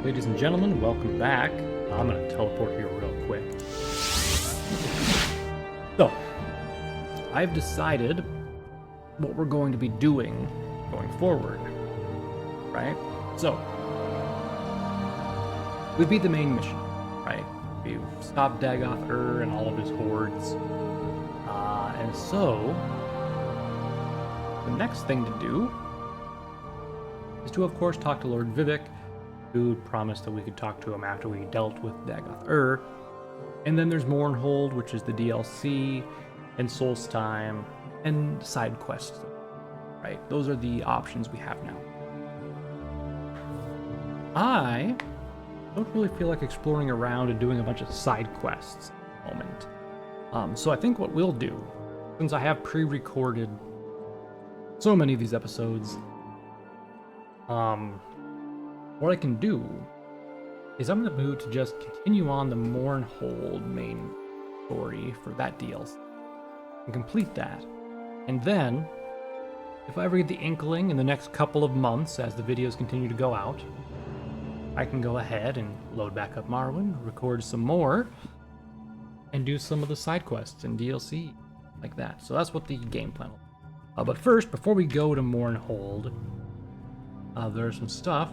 Ladies and gentlemen, welcome back. I'm going to teleport here real quick. So, I've decided what we're going to be doing going forward, right? So, we beat the main mission, right? We've stopped Dagoth and all of his hordes. And so, the next thing to do is to, of course, talk to Lord Vivek, who promised that we could talk to him after we dealt with Dagoth. And then there's Mournhold, which is the DLC, and Solstheim, and side quests, right? Those are the options we have now. I don't really feel like exploring around and doing a bunch of side quests at the moment. So I think what we'll do, since I have pre-recorded so many of these episodes, what I can do is I'm going to move to just continue on the Mournhold main story for that DLC and complete that. And then, if I ever get the inkling in the next couple of months as the videos continue to go out, I can go ahead and load back up Morrowind, record some more, and do some of the side quests and DLC like that. So that's what the game plan will be. But first, before we go to Mournhold, there's some stuff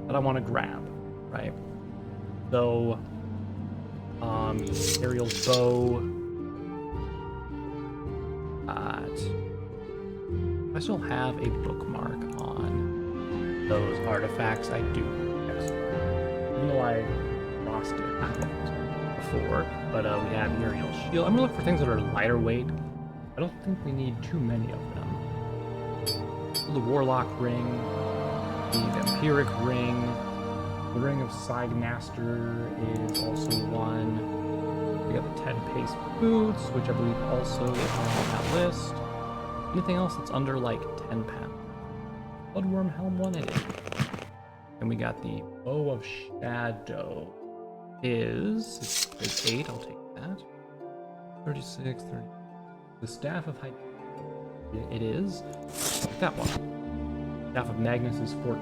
that I want to grab, right? So, Ariel's bow. I still have a bookmark on those artifacts. I do, yes. Even though I lost it before, but we have Ariel's shield. I'm gonna look for things that are lighter weight. I don't think we need too many of them. The Warlock ring, the Vampiric ring, the Ring of Signaster is also one. We got the 10 pace boots, which I believe also is on that list. Anything else that's under like 10 pounds? Bloodworm helm one it is. And we got the Bow of Shadow. It's 8, I'll take that. 36, 30. The Staff of Hype. It is. I'll take that one. Staff of Magnus is 14.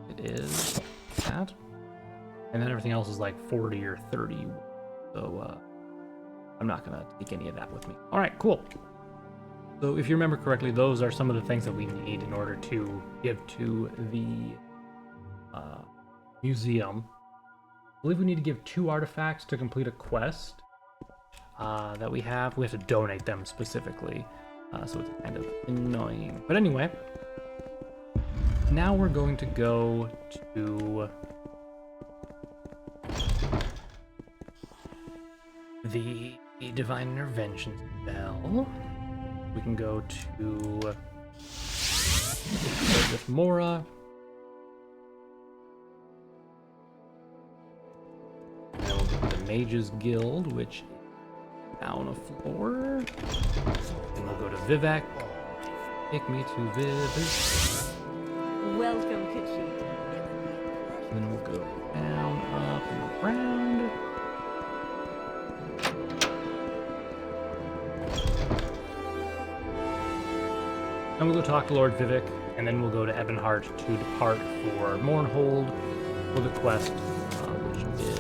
It is that. And then everything else is like 40 or 30. So I'm not going to take any of that with me. All right, cool. So if you remember correctly, those are some of the things that we need in order to give to the museum. I believe we need to give 2 artifacts to complete a quest that we have. We have to donate them specifically, so it's kind of annoying. But anyway, now we're going to go to the Divine Intervention spell. We can go to with Mora. And we'll go to the Mages Guild, which is down a floor. And we'll go to Vivek. Take me to Viv. Welcome, Kachit. And then we'll go down, up, and around. And we'll go talk to Lord Vivek, and then we'll go to Ebonheart to depart for Mournhold for the quest, which is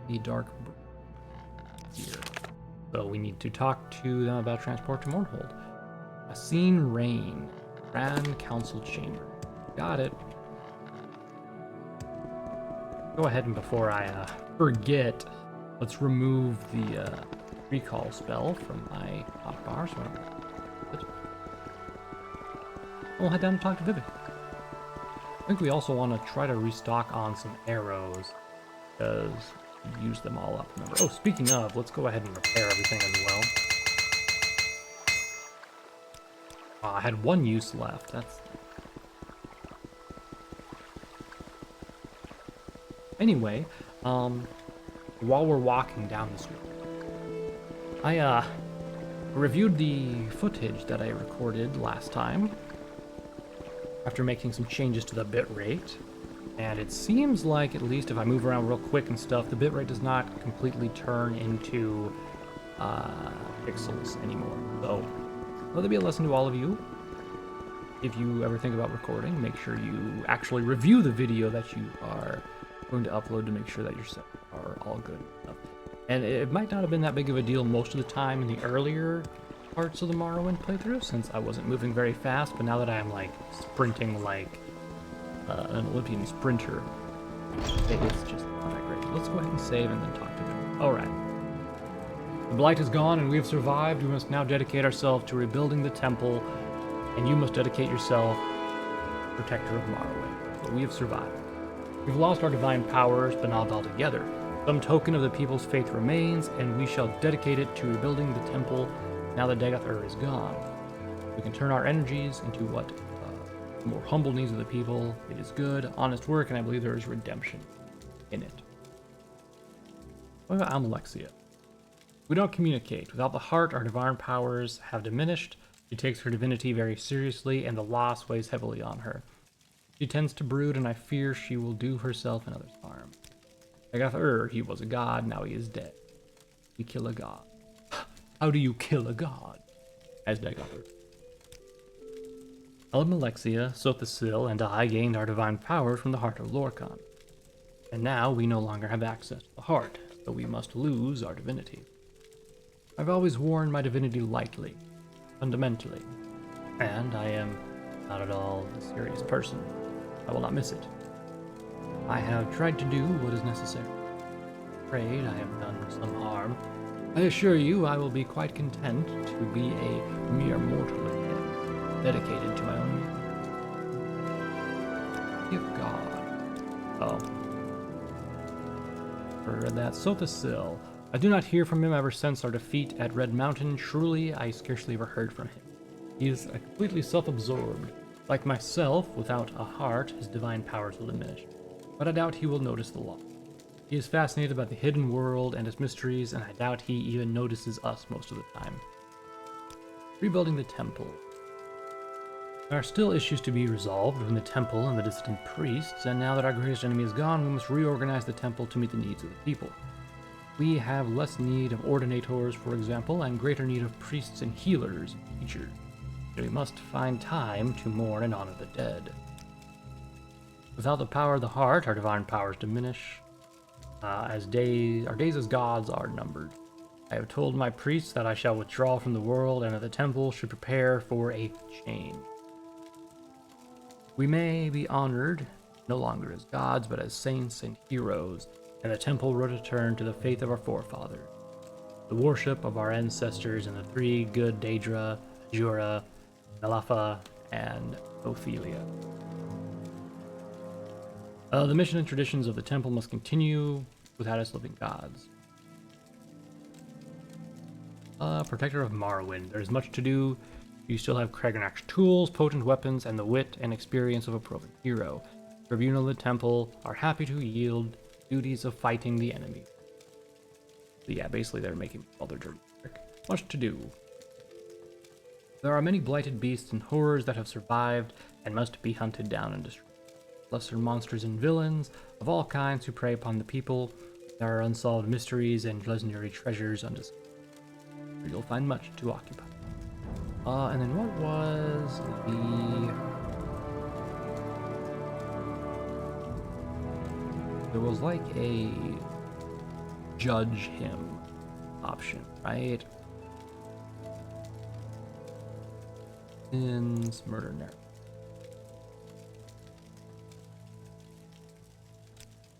the Dark here. So we need to talk to them about transport to Mournhold. Aseen Rain, Grand Council Chamber. Got it. Go ahead and before I forget, let's remove the recall spell from my hotbar. So we'll head down and talk to Vivek. I think we also want to try to restock on some arrows because we used them all up. Remember? Oh, speaking of, let's go ahead and repair everything as well. I had 1 use left. That's anyway. While we're walking down the street, I reviewed the footage that I recorded last time after making some changes to the bitrate, and it seems like, at least if I move around real quick and stuff, the bitrate does not completely turn into pixels anymore. So let that be a lesson to all of you. If you ever think about recording, make sure you actually review the video that you are going to upload to make sure that your settings are all good enough. And it might not have been that big of a deal most of the time in the earlier parts of the Morrowind playthrough, since I wasn't moving very fast, but now that I'm like sprinting like an Olympian sprinter, it's just not that great. Let's go ahead and save and then talk to him. Alright. The blight is gone and we have survived. We must now dedicate ourselves to rebuilding the temple, and you must dedicate yourself protector of Morrowind. So we have survived. We've lost our divine powers, but not altogether. Some token of the people's faith remains, and we shall dedicate it to rebuilding the temple now that Dagoth is gone. We can turn our energies into what the more humble needs of the people. It is good, honest work, and I believe there is redemption in it. What about Almalexia? We don't communicate. Without the heart, our divine powers have diminished. She takes her divinity very seriously, and the loss weighs heavily on her. She tends to brood, and I fear she will do herself and others harm. Dagoth, he was a god, now he is dead. We kill a god. How do you kill a god? As Dagoth. Almalexia, Sothasil, and I gained our divine powers from the heart of Lorkhan. And now we no longer have access to the heart, so we must lose our divinity. I've always worn my divinity lightly, fundamentally, and I am not at all a serious person. I will not miss it. I have tried to do what is necessary. Afraid I have done some harm. I assure you I will be quite content to be a mere mortal again, dedicated to my own give God. Oh. For that Sothasil. I do not hear from him ever since our defeat at Red Mountain. Truly, I scarcely ever heard from him. He is completely self-absorbed. Like myself, without a heart, his divine powers will diminish. But I doubt he will notice the loss. He is fascinated by the hidden world and its mysteries, and I doubt he even notices us most of the time. Rebuilding the temple. There are still issues to be resolved within the temple and the dissident priests, and now that our greatest enemy is gone, we must reorganize the temple to meet the needs of the people. We have less need of ordinators, for example, and greater need of priests and healers and teachers. So we must find time to mourn and honor the dead. Without the power of the heart, our divine powers diminish. Our days as gods are numbered. I have told my priests that I shall withdraw from the world and that the temple should prepare for a change. We may be honored no longer as gods, but as saints and heroes, and the temple will return to the faith of our forefathers, the worship of our ancestors and the three good Daedra, Jura, Nalafa, and Ophelia. The mission and traditions of the temple must continue without its living gods. Protector of Morrowind. There's much to do. You still have Kragnak's tools, potent weapons, and the wit and experience of a proven hero. The Tribunal of the Temple are happy to yield duties of fighting the enemy. So yeah, basically they're making all their dirty work. Much to do. There are many blighted beasts and horrors that have survived and must be hunted down and destroyed. Lesser monsters and villains of all kinds who prey upon the people. There are unsolved mysteries and legendary treasures undiscovered. You'll find much to occupy. And then what was the... There was like a judge him option, right? Sins, murder, narrative.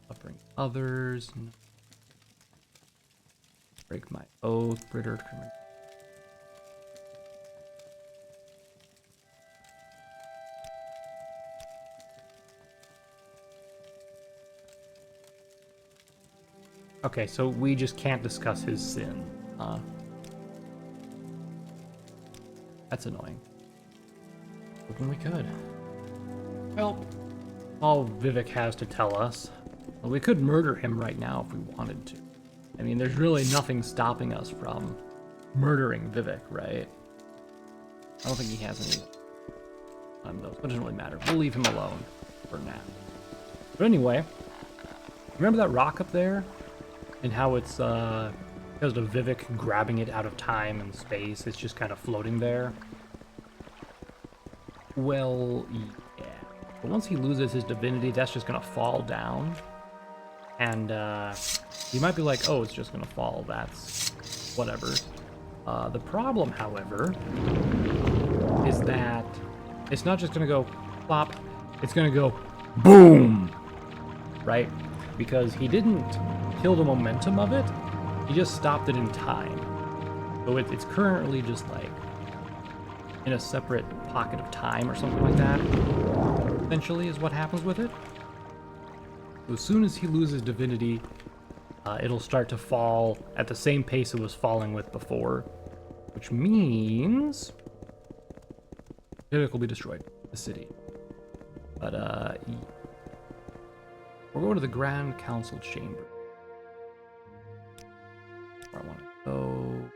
Suffering others. Break my oath, Britter. Okay, so we just can't discuss his sin. That's annoying. Hoping we could. Well, all Vivek has to tell us. Well, we could murder him right now if we wanted to. I mean, there's really nothing stopping us from murdering Vivek, right? I don't think he has any time though, so it doesn't really matter. We'll leave him alone for now. But anyway, remember that rock up there? And how it's because of Vivek grabbing it out of time and space, it's just kind of floating there. Well, yeah. But once he loses his divinity, that's just gonna fall down. And you might be like, oh, it's just gonna fall. That's whatever. The problem, however, is that it's not just gonna go plop, it's gonna go boom, right? Because he didn't kill the momentum of it, he just stopped it in time. So it's currently just like in a separate pocket of time or something like that, essentially is what happens with it. So as soon as he loses divinity, it'll start to fall at the same pace it was falling with before, which means Vivek will be destroyed, the city. But we're going to the Grand Council Chamber. Where I want to go.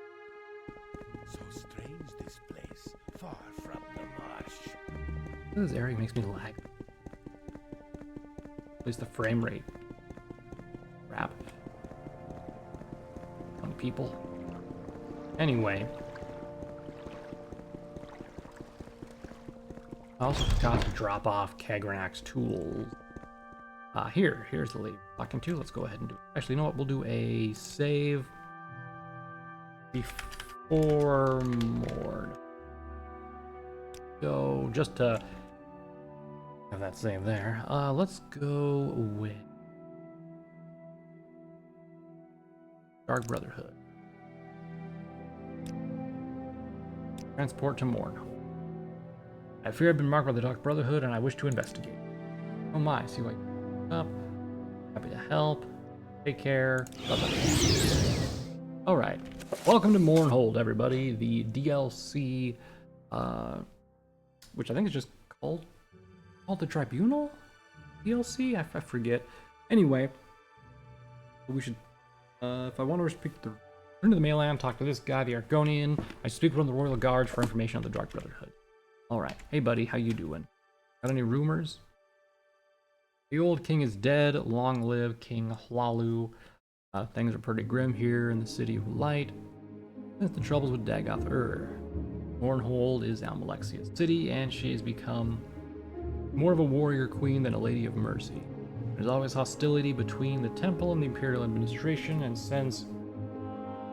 So strange this place, far from the marsh. This area makes me lag. At least the frame rate. Crap. 20 people. Anyway. I also forgot to drop off Kagranak's tools. Here's the lead. Talking to. Let's go ahead and do it. Actually, you know what? We'll do a save before Morn. So just to have that save there. Let's go with Dark Brotherhood. Transport to Morn. I fear I've been marked by the Dark Brotherhood and I wish to investigate. Oh my, see what up. Happy to help. Take care. Bye-bye. Alright. Welcome to Mournhold, everybody. The DLC, which I think is just called the Tribunal? DLC? I forget. Anyway, we should, if I want to speak to return to the mainland, talk to this guy, the Argonian. I speak with the Royal Guards for information on the Dark Brotherhood. Alright. Hey, buddy. How you doing? Got any rumors? The old king is dead. Long live King Hlalu. Things are pretty grim here in the City of Light. Since the troubles with Dagoth Mournhold is Almalexia's city, and she has become more of a warrior queen than a lady of mercy. There's always hostility between the temple and the imperial administration, and since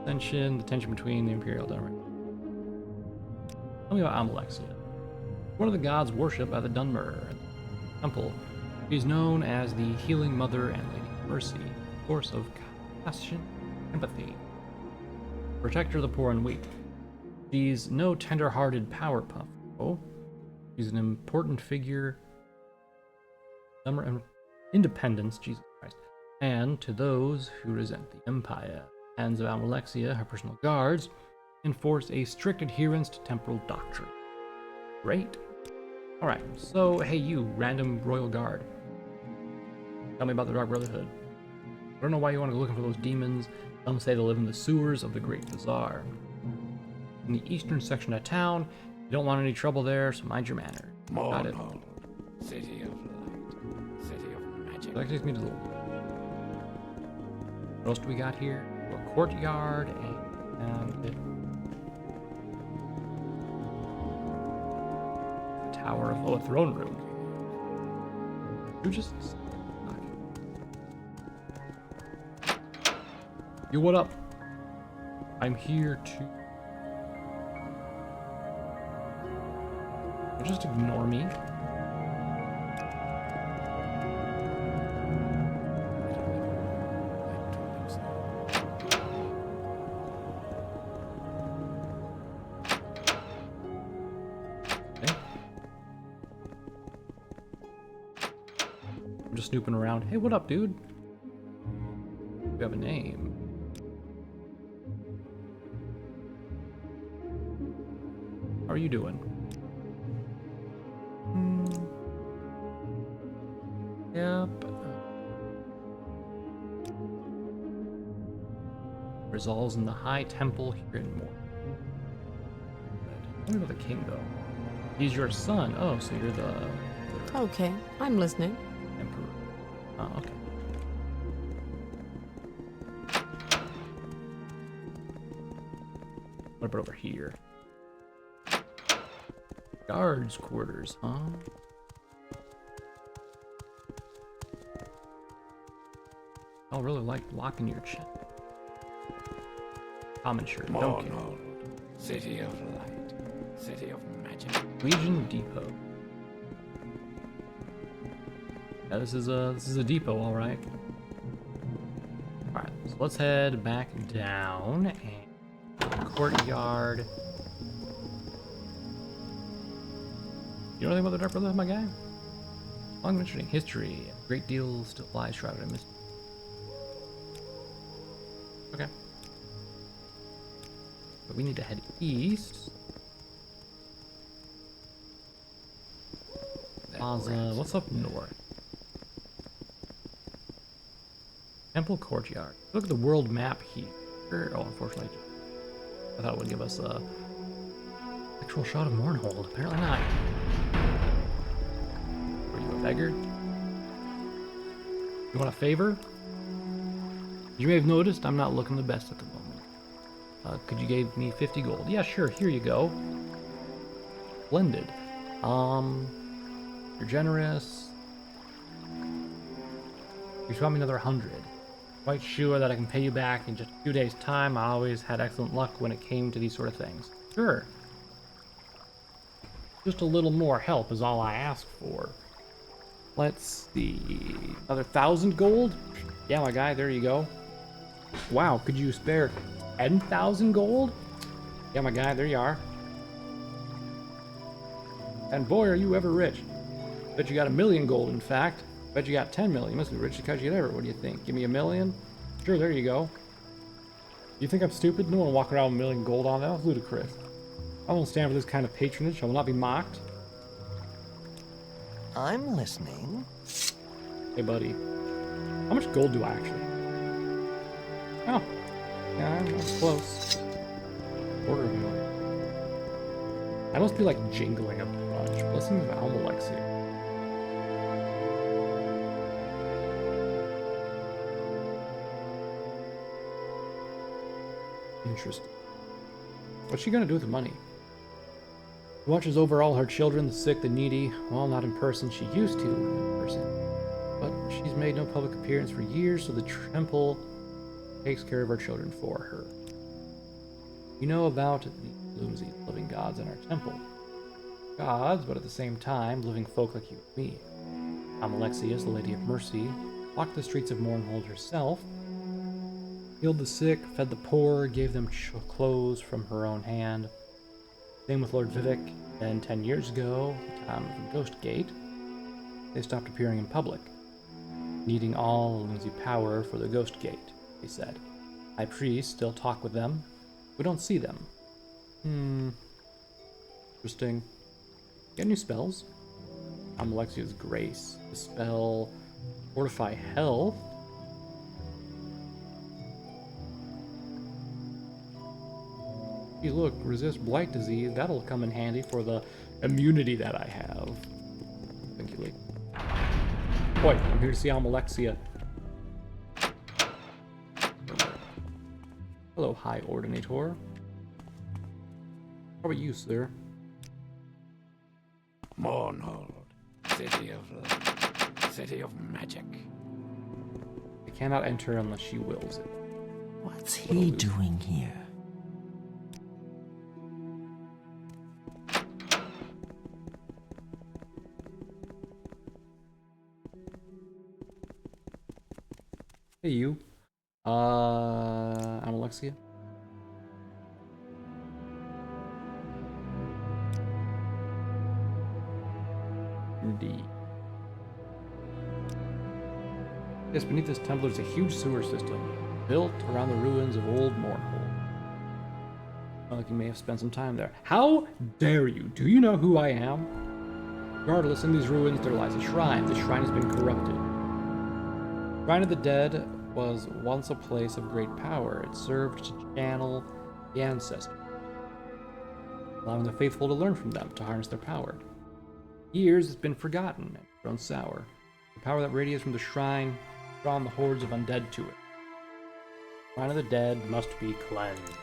the tension between the imperial Dunmer. Tell me about Almalexia. One of the gods worshipped by the Dunmer temple. She is known as the Healing Mother and Lady of Mercy, source of compassion, empathy, protector of the poor and weak. She's no tender-hearted power puff. Oh, she's an important figure, independence, Jesus Christ, and to those who resent the Empire. Hands of Almalexia, her personal guards, enforce a strict adherence to temporal doctrine. Great. Alright, so hey you, random royal guard. Tell me about the Dark Brotherhood. I don't know why you want to go looking for those demons. Some say they live in the sewers of the Great Bazaar. In the eastern section of town, you don't want any trouble there, so mind your manners. Got it. City of light, city of magic. So that takes me to the... What else do we got here? A courtyard and a tower of... Oh, a throne room. You just... Yo, what up? I'm here to... Just ignore me. Okay. I'm just snooping around. Hey, what up, dude? You have a name. How are you doing? Yep. Resolves in the High Temple here in Morn. Tell me about the king, though. He's your son. Oh, so you're the Okay, I'm listening. emperor. Oh, okay. What about over here? Guards' quarters, huh? I really like locking your chin. Common shirt, don't you? Morrowind, city of light, city of magic. Legion Depot. Yeah, this is a depot, all right. All right, so let's head back down and courtyard. You know anything about the Dark Brotherhood, my guy? Long mentioning history, a great deal still lies shrouded in mystery. Okay. But we need to head east. What's up north? Temple Courtyard. Look at the world map here. Oh, unfortunately, I thought it would give us a actual shot of Mournhold. Apparently not. Are you a beggar? You want a favor? You may have noticed I'm not looking the best at the moment. Could you give me 50 gold? Yeah, sure. Here you go. Splendid. You're generous. You should me another 100. Quite sure that I can pay you back in just a few days' time. I always had excellent luck when it came to these sort of things. Sure. Just a little more help is all I ask for. Let's see. Another 1,000 gold? Yeah, my guy, there you go. Wow, could you spare 10,000 gold? Yeah, my guy, there you are. And boy, are you ever rich. Bet you got 1,000,000 gold, in fact. Bet you got 10 million. You must be rich because you get ever. What do you think? Give me 1,000,000? Sure, there you go. You think I'm stupid? No one will walk around with 1,000,000 gold on that. That's ludicrous. I won't stand for this kind of patronage. I will not be mocked. I'm listening. Hey, buddy. How much gold do I actually have? Oh. Yeah, that's close. Quarter of a million. I must be like jingling a bunch. Blessings of Almalexia. Interesting. What's she gonna do with the money? She watches over all her children, the sick, the needy. Well, not in person. She used to in person. But she's made no public appearance for years, so the temple takes care of our children for her. You know about the Lumsy living gods in our temple. Gods, but at the same time, living folk like you and me. Almalexia, the Lady of Mercy, walked the streets of Mournhold herself, healed the sick, fed the poor, gave them clothes from her own hand. Same with Lord Vivek. Then 10 years ago, the time of the Ghost Gate, they stopped appearing in public, needing all Lumsy power for the Ghost Gate, they said. High priests still talk with them. We don't see them. Interesting. Get any spells? Almalexia's Grace. Dispel. Fortify Health. Hey, look, resist blight disease. That'll come in handy for the immunity that I have. Thank you, Lee. Boy, I'm here to see Almalexia. Hello, High Ordinator. How about you, sir? Mournhold, city of light, city of magic. I cannot enter unless she wills it. What's he doing here? Hey, you. Almalexia? Indeed. Yes, beneath this temple there's a huge sewer system built around the ruins of old Mournhold. Well, like you may have spent some time there. How dare you? Do you know who I am? Regardless, in these ruins there lies a shrine. The shrine has been corrupted. Shrine of the Dead was once a place of great power. It served to channel the ancestors, allowing the faithful to learn from them, to harness their power. Years it's been forgotten and grown sour. The power that radiates from the shrine has drawn the hordes of undead to it. The shrine of the Dead must be cleansed.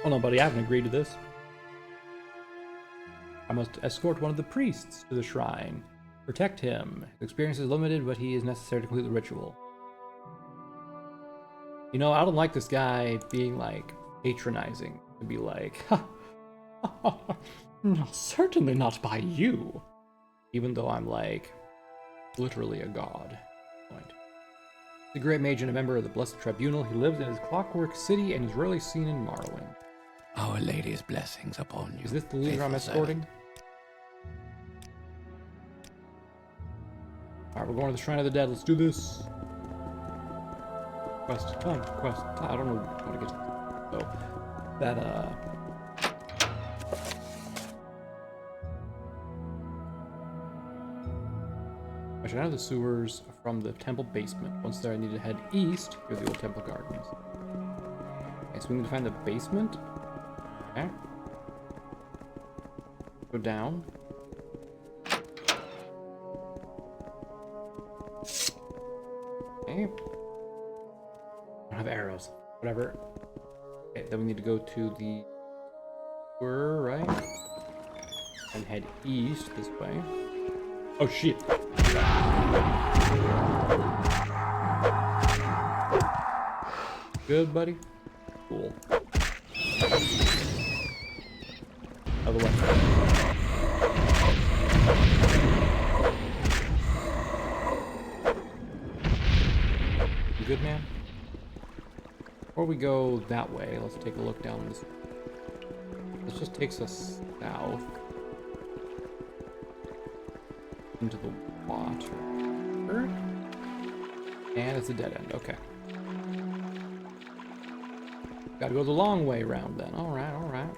Hold on, buddy. I haven't agreed to this. I must escort one of the priests to the shrine. Protect him. His experience is limited, but he is necessary to complete the ritual. You know, I don't like this guy being, like, patronizing. To be like, no, certainly not by you. Even though I'm, like, literally a god. He's a great mage and a member of the Blessed Tribunal. He lives in his clockwork city and is rarely seen in Morrowind. Our Lady's blessings upon you. Is this the leader I'm escorting? Alright, we're going to the Shrine of the Dead. Let's do this. Quest time, quest time. I don't know how to get to this. So, that, I should enter the sewers from the temple basement. Once there, I need to head east through the old temple gardens. Okay, so we need to find the basement. Okay. Go down. Okay. I don't have arrows. Whatever. Okay, then we need to go to the sewer, right? And head east this way. Oh shit. Good, buddy? Cool. Other way. You good, man? Before we go that way, let's take a look down this. This just takes us south. Into the water. And it's a dead end, okay. Gotta go the long way around then. Alright, alright.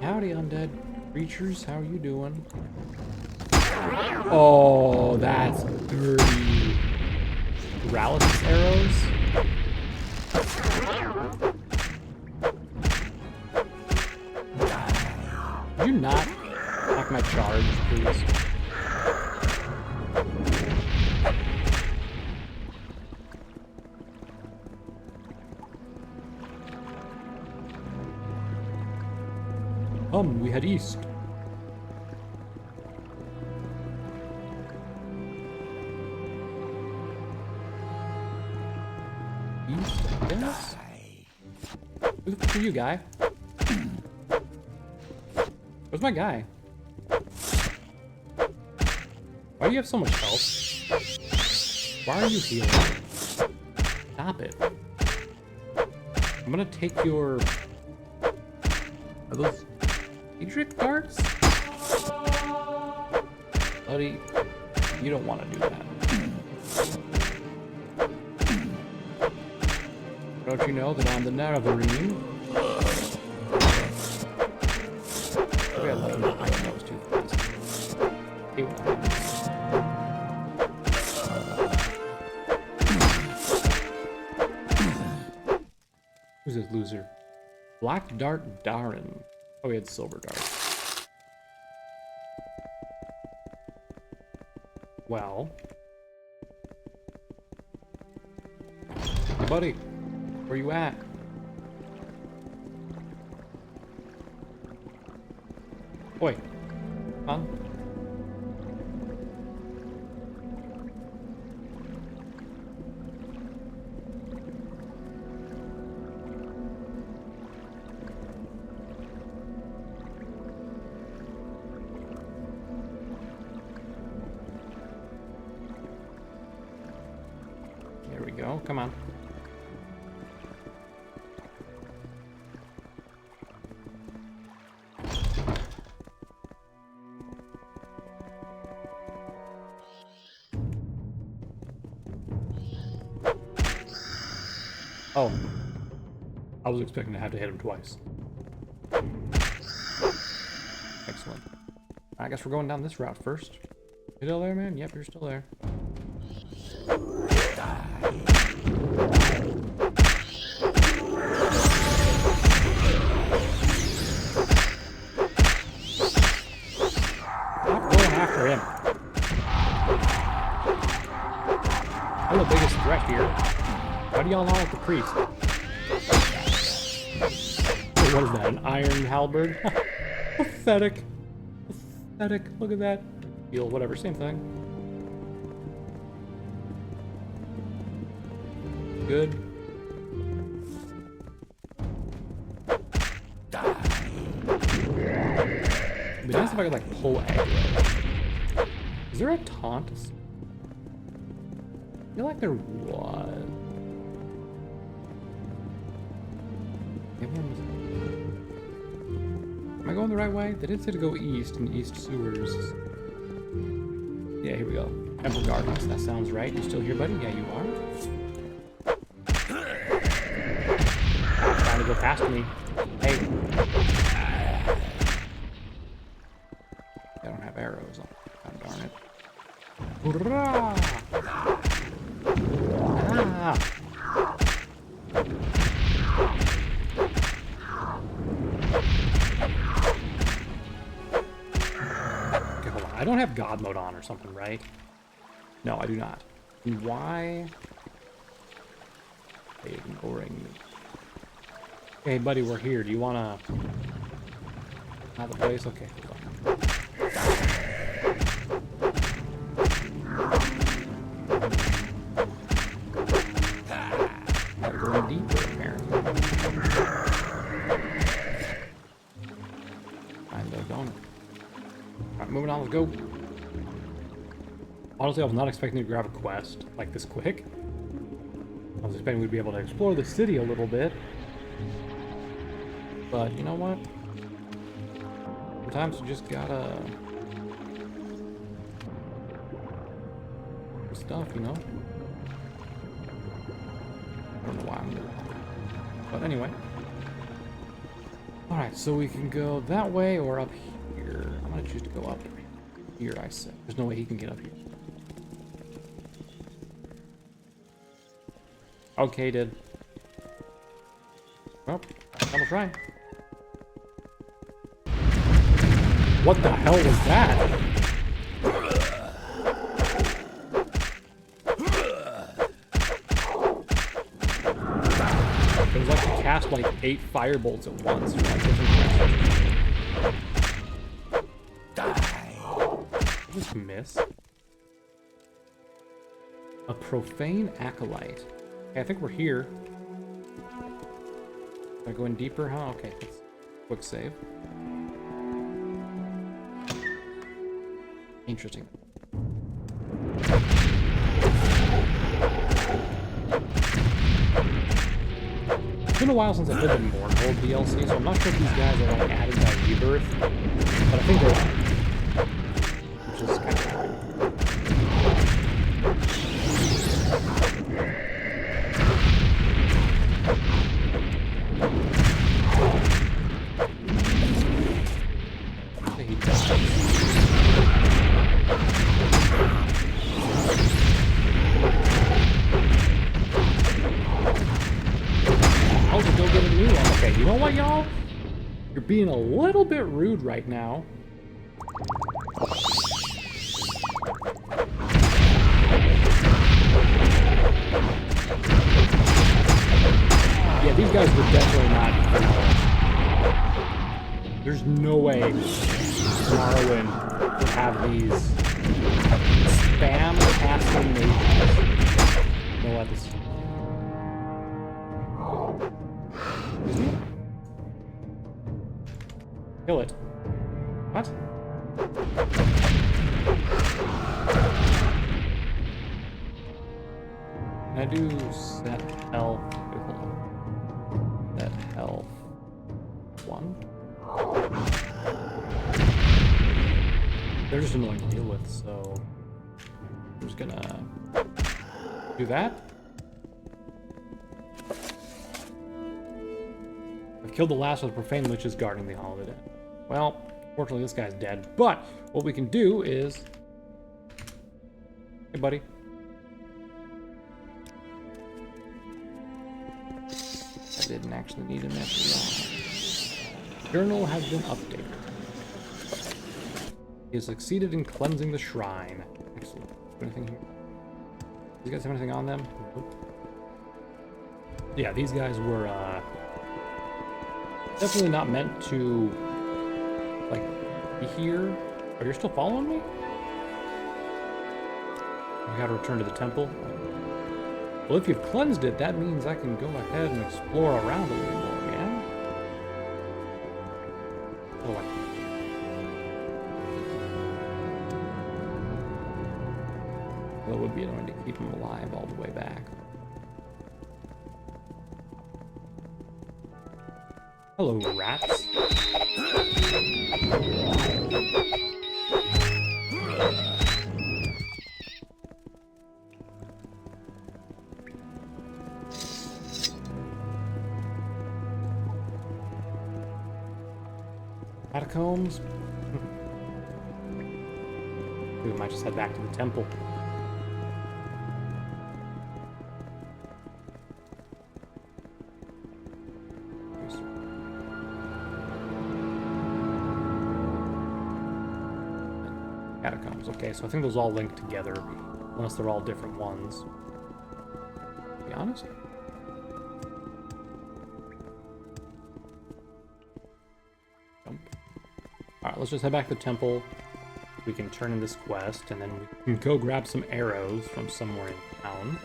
Howdy, undead creatures. How are you doing? Oh, that's dirty. Paralysis arrows? Could you not block my charge, please? We head east. East, I guess? Who the fuck are you, guy? Where's my guy? Why do you have so much health? Why are you healing? Stop it. I'm gonna take your... Are those Adric darts? Buddy, you don't want to do that. Don't you know that I'm the Navarine? Maybe I left him behind. That was too fast. He went on. Who's this loser? Black Dart Darren. Oh, we had Silver Dart. Well. Hey, buddy. Where you at? Oi. Huh? There we go. Come on. Oh. I was expecting to have to hit him twice. Excellent. I guess we're going down this route first. You still there, man? Yep, you're still there. Stop going after him. do y'all not like the priest? What is that, an iron halberd? Pathetic. Pathetic, look at that. Steel, whatever, same thing. Good. It'd be nice if I could, like, pull aggro. Is there a taunt? I feel like there was. Am I going the right way? They did say to go east in East Sewers. Yeah, here we go. Temple Gardens, that sounds right. You still here, buddy? Yeah, you are. Trying to go past me. Hey. I don't have arrows on. God darn it. Hurrah! Ah! Okay, hold on. I don't have God mode on or something, right? No, I do not. And why? They ignoring me. Hey, buddy, we're here. Do you wanna? Not the place? Okay, hold on. Gotta go in deeper, apparently. Kind of, don't it? Alright, moving on, let's go. Honestly, I was not expecting to grab a quest like this quick. I was expecting we'd be able to explore the city a little bit. But, you know what? Sometimes you just gotta... stuff, you know? I don't know why I'm doing that. But anyway. Alright, so we can go that way or up here. I'm gonna choose to go up here, I said. There's no way he can get up here. Okay, did. Well, I'm gonna try. What the hell was that? It was like he cast like 8 firebolts at once. Die. Just miss. A profane acolyte. Okay, I think we're here. Am I going deeper? Huh? Okay, let's quick save. Interesting. It's been a while since I played the Morrowind DLC, so I'm not sure if these guys are like added by Rebirth, but I think they're on, which is kind of cool. He dies. I'll just go get a new one. Okay, you know what, y'all? You're being a little bit rude right now. Yeah, these guys were definitely not. There's no way Morrowind would have these spam casting mages. You know what? This. Kill it. What? Can I do set health? Wait, hold on. Set health 1? They're just annoying to deal with, so I'm just gonna do that. I've killed the last of the profane witches guarding the Hall of the Dead. Well, fortunately this guy's dead, but what we can do is... Hey, buddy. I didn't actually need an after all. Journal has been updated. He has succeeded in cleansing the shrine. Excellent. Anything here? Do you guys have anything on them? Nope. Yeah, these guys were definitely not meant to, like, be here. But you're still following me? I gotta return to the temple. Well, if you've cleansed it, that means I can go ahead and explore around a little more, yeah? Oh, well, it would be annoying to keep him alive all the way back. Hello, rats. Catacombs? We might just head back to the temple. Catacombs, okay, so I think those all link together, unless they're all different ones. To be honest. Alright, let's just head back to the temple. We can turn in this quest, and then we can go grab some arrows from somewhere in town.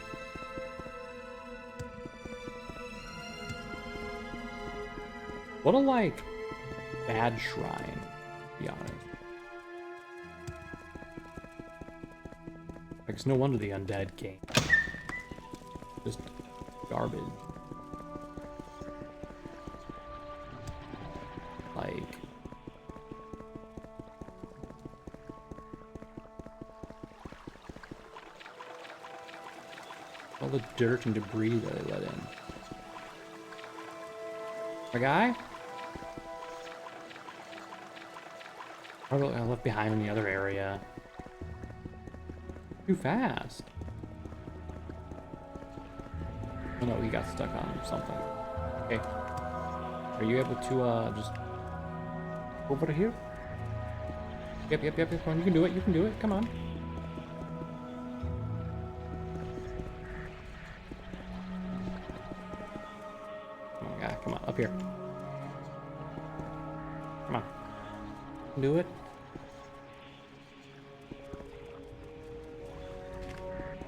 What a, like, bad shrine, to be honest. Like, it's no wonder the undead came. Just garbage. Like... all the dirt and debris that they let in. My guy? Probably I left behind in the other area. Too fast. Oh no, he got stuck on something. Okay. Are you able to just over to here? Yep. Come on, you can do it. You can do it. Come on. Come on, up here. Come on. Do it.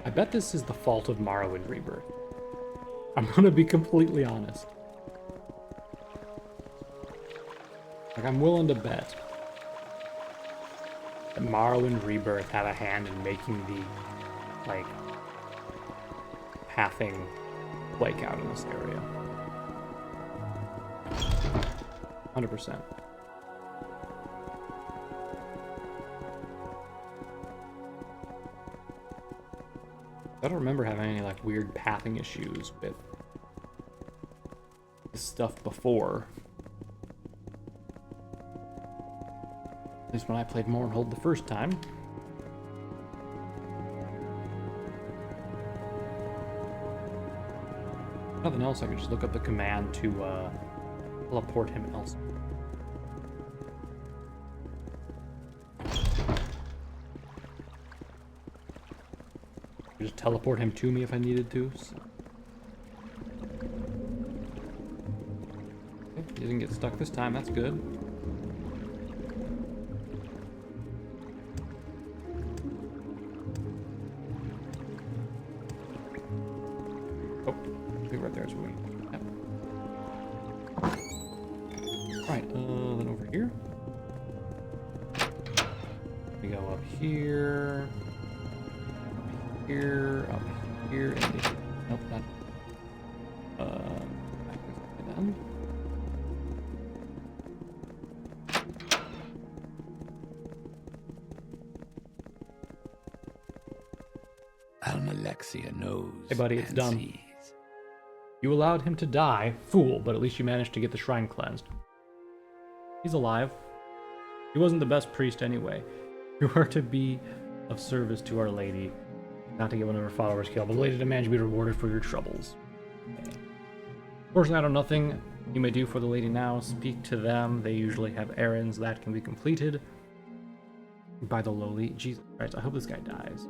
I bet this is the fault of Morrowind Rebirth. I'm gonna be completely honest. Like, I'm willing to bet that Morrowind Rebirth had a hand in making the, like, pathing flake out in this area. 100%. I don't remember having any, like, weird pathing issues with this stuff before. At least when I played Morrowind the first time. Nothing else, I could just look up the command to teleport him else. Just teleport him to me if I needed to. So. Okay, he didn't get stuck this time, that's good. Oh, I think right there is where we... Yep. Alright, then over here. We go up here. Here, up here, and nope, not. Backwards then. Almalexia knows. Hey, buddy, it's and done. sees. You allowed him to die, fool, but at least you managed to get the shrine cleansed. He's alive. He wasn't the best priest anyway. You are to be of service to Our Lady. Not to get one of her followers killed, but the lady demands you be rewarded for your troubles. Okay. Fortunately, I know nothing you may do for the lady now. Speak to them. They usually have errands that can be completed by the lowly. Jesus Christ, I hope this guy dies.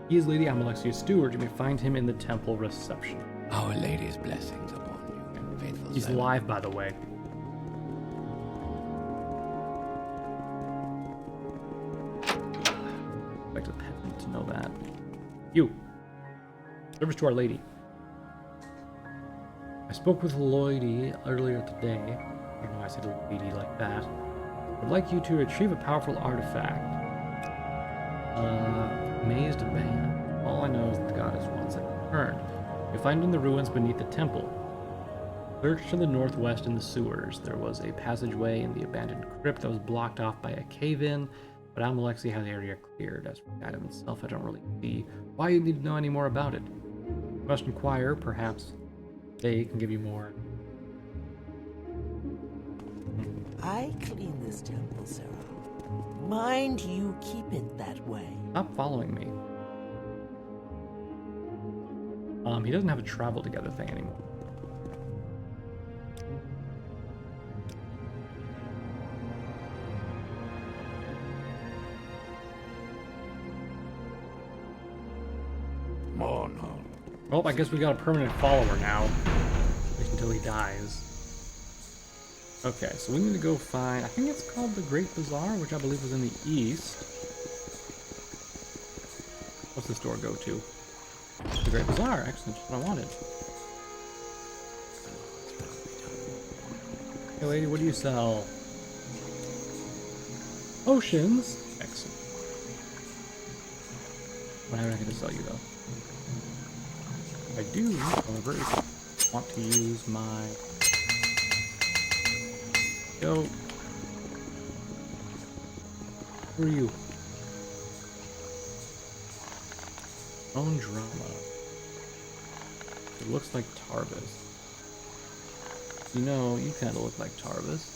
He is Lady Amalexia's steward. You may find him in the temple reception. Our Lady's blessings upon you, faithful He's servant. alive, by the way. I expected heaven to know that. You. Service to Our Lady. I spoke with Lloydie earlier today. I don't know why I said lady like that. I'd like you to retrieve a powerful artifact. Mazed Bane. All I know is that the goddess wants it returned. You'll find it in the ruins beneath the temple. Search to the northwest in the sewers. There was a passageway in the abandoned crypt that was blocked off by a cave-in, but Amalexi had the area cleared. As for the item itself, I don't really see why you need to know any more about it. You must inquire, perhaps they can give you more. I clean this temple, Sarah. Mind you keep it that way. Stop following me. He doesn't have a travel together thing anymore. Oh no. Well, I guess we got a permanent follower now. At least until he dies. Okay, so we need to go find... I think it's called the Great Bazaar, which I believe was in the east. What's this door go to? The Great Bazaar. Excellent. That's what I wanted. Hey, lady, what do you sell? Potions. Excellent. I don't have anything to sell you, though. I do, however, want to use my... Go. Who are you? Own drama. It looks like Tarvis. You know, you kind of look like Tarvis.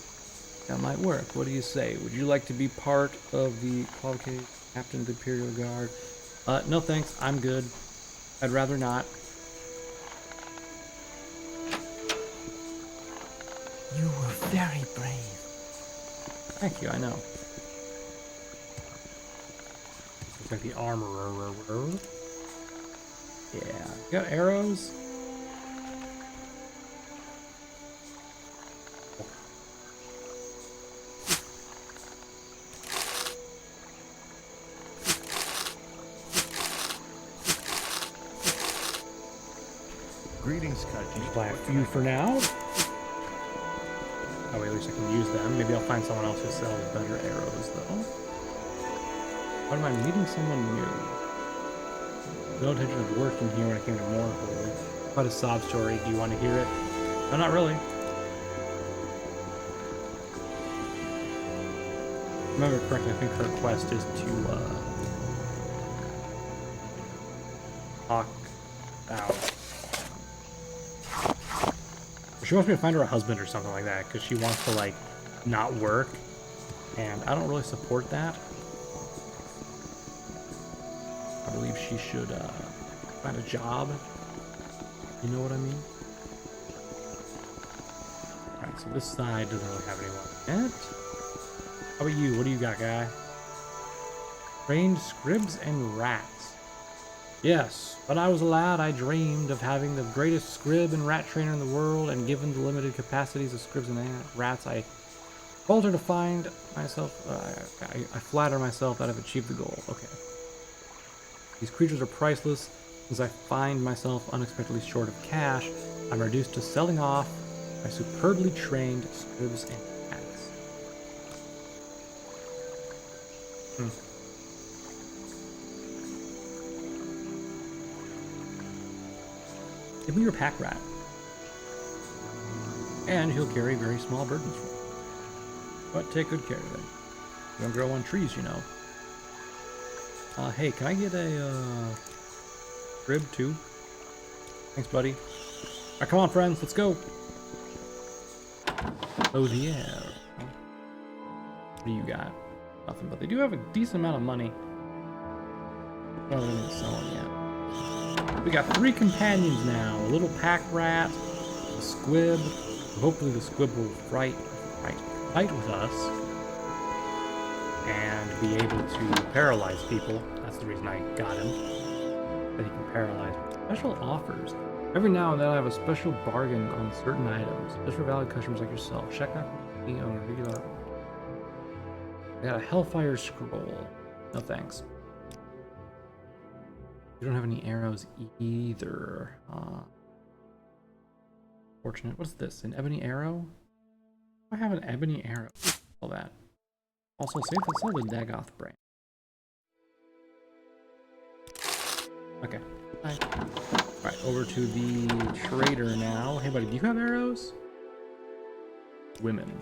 That might work. What do you say? Would you like to be part of the qualified captain of the Imperial Guard? No thanks. I'm good. I'd rather not. You were very brave. Thank you, I know. Looks like the armorer. Yeah. You got arrows? Greetings, Khajiit. Buy a few for now. Oh, wait, at least I can use them. Maybe I'll find someone else who sells better arrows, though. What am I meeting someone new? No intention of working here when I came to Morrowind. Quite a sob story. Do you want to hear it? No, not really. Remember correctly, I think her quest is to talk out. She wants me to find her a husband or something like that, because she wants to, like, not work, and I don't really support that. I believe she should find a job. You know what I mean? Alright, so this side doesn't really have anyone yet. How about you? What do you got, guy? Trained scribs and rats. Yes, when I was a lad, I dreamed of having the greatest scrib and rat trainer in the world, and given the limited capacities of scribs and rats, I falter to find myself, I flatter myself that I've achieved the goal. Okay. These creatures are priceless. Since I find myself unexpectedly short of cash, I'm reduced to selling off my superbly trained scribs and rats. Give me your pack rat. And he'll carry very small burdens for you. But take good care of it. You don't grow on trees, you know. Hey, can I get a rib too? Thanks, buddy. Alright, come on, friends, let's go. Oh, yeah. What do you got? Nothing, but they do have a decent amount of money. I don't really sell them yet. We got 3 companions now. A little pack rat, a squib. Hopefully the squib will fight with us and be able to paralyze people. That's the reason I got him. paralyzed. Special offers. Every now and then I have a special bargain on certain items. Just for valid customers like yourself. Check out the on a regular. I got a Hellfire Scroll. No thanks. You don't have any arrows either. Fortunate. What's this? An ebony arrow? I have an ebony arrow. All that. Also, sell the Dagoth brand. Okay. Alright, over to the trader now. Hey buddy, do you have arrows? Women.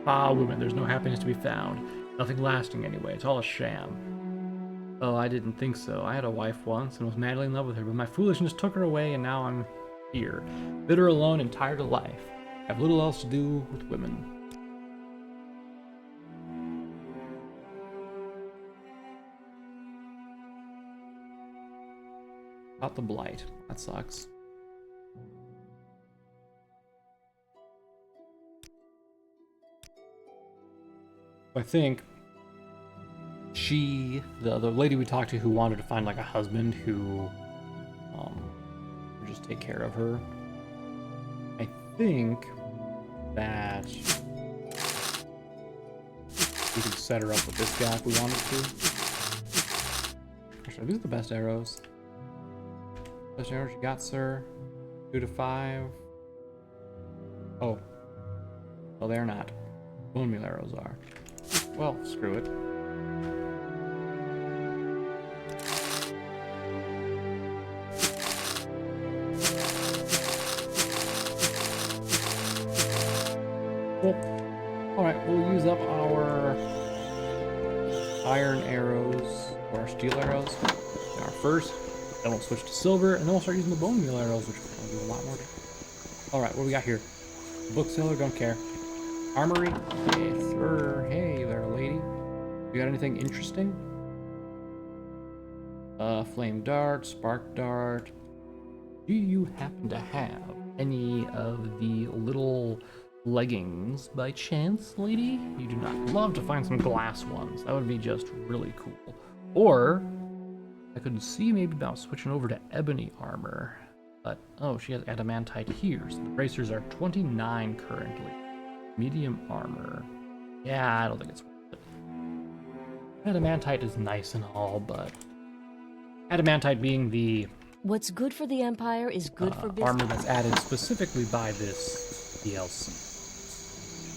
Ah, women. There's no happiness to be found. Nothing lasting anyway. It's all a sham. Oh, I didn't think so. I had a wife once and was madly in love with her, but my foolishness took her away and now I'm here. Bitter, alone, and tired of life. I have little else to do with women. About the blight. That sucks. I think the lady we talked to who wanted to find like a husband who would just take care of her. I think that we could set her up with this guy if we wanted to. Actually, these are the best arrows. Best arrows you got, sir. 2 to 5. Oh. Well, they're not. Bone meal arrows are. Well, screw it. Cool. Alright, we'll use up our iron arrows, or our steel arrows, in our first. Then we'll switch to silver, and then we'll start using the bone meal arrows, which will do a lot more. Alright, what do we got here? Bookseller, don't care. Armory? Yes, sir. Hey there, lady. You got anything interesting? Flame dart, spark dart. Do you happen to have any of the little leggings by chance, lady? You do not. Love to find some glass ones. That would be just really cool. Or I could see maybe about switching over to ebony armor. But, oh, she has adamantite here. So the bracers are 29 currently. Medium armor. Yeah, I don't think it's worth it. Adamantite is nice and all, but adamantite being the What's good for the Empire is good for business. armor that's added specifically by this DLC.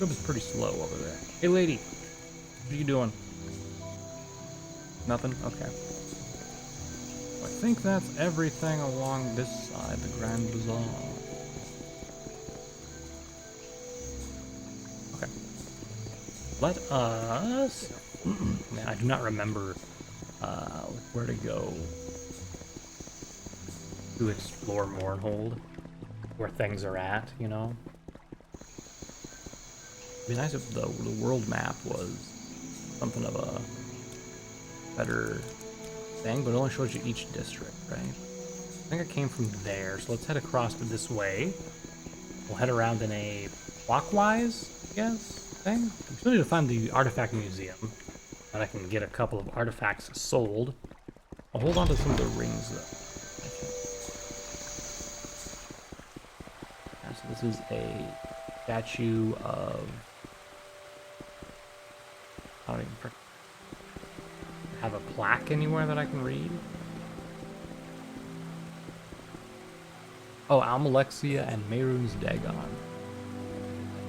It was pretty slow over there. Hey, lady. What are you doing? Nothing? Okay. I think that's everything along this side, the Grand Bazaar. Okay. Let us... Man, I do not remember where to go to explore Mournhold, where things are at, you know? It'd be nice if the world map was something of a better thing, but it only shows you each district, right? I think I came from there, so let's head across to this way. We'll head around in a clockwise, I guess, thing. We still need to find the artifact museum, and I can get a couple of artifacts sold. I'll hold on to some of the rings, though. So this is a statue of... I don't even have a plaque anywhere that I can read. Oh, Almalexia and Mehrunes Dagon.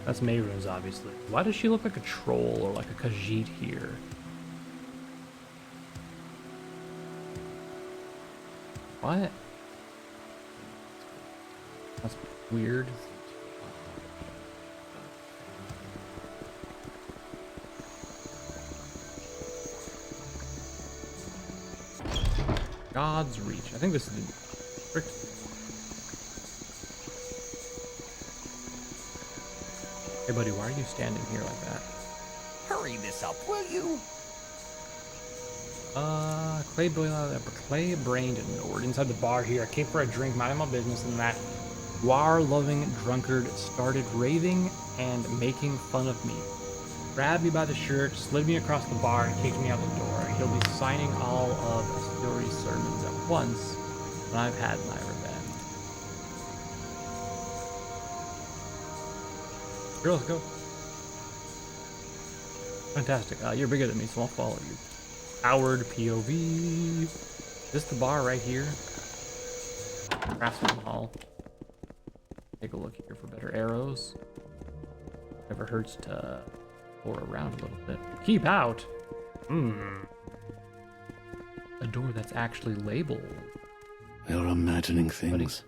That's Mehrunes, obviously. Why does she look like a troll or like a Khajiit here? What? That's weird. God's Reach. I think this is the district. Hey buddy, why are you standing here like that? Hurry this up, will you? Clay-brained Nord. Inside the bar here, I came for a drink, minding my business, and that war-loving drunkard started raving and making fun of me. Grabbed me by the shirt, slid me across the bar, and kicked me out the door. He'll be signing all of Astori's sermons at once. I've had my revenge. Sure, let's go. Fantastic. You're bigger than me, so I'll follow you. Powered POV. Is this the bar right here? Craftsman Hall. Take a look here for better arrows. Never hurts to pour around a little bit. Keep out! A door that's actually labeled. You're imagining things.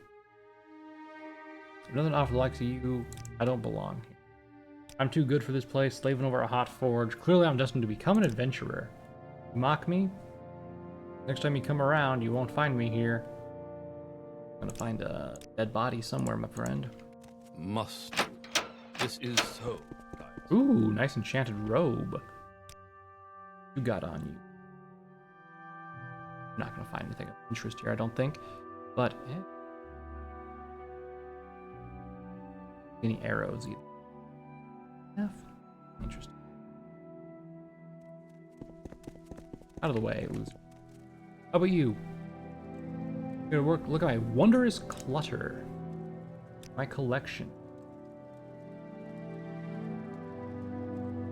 Nothing off the likes of you. I don't belong here. I'm too good for this place, slaving over a hot forge. Clearly I'm destined to become an adventurer. You mock me? Next time you come around, you won't find me here. I'm gonna find a dead body somewhere, my friend. Must. This is so. Guys. Ooh, nice enchanted robe. You got on you. I'm not gonna find anything of interest here, I don't think. But any arrows either. Interesting. Out of the way, loser. How about you? Gonna work. Look at my wondrous clutter. My collection.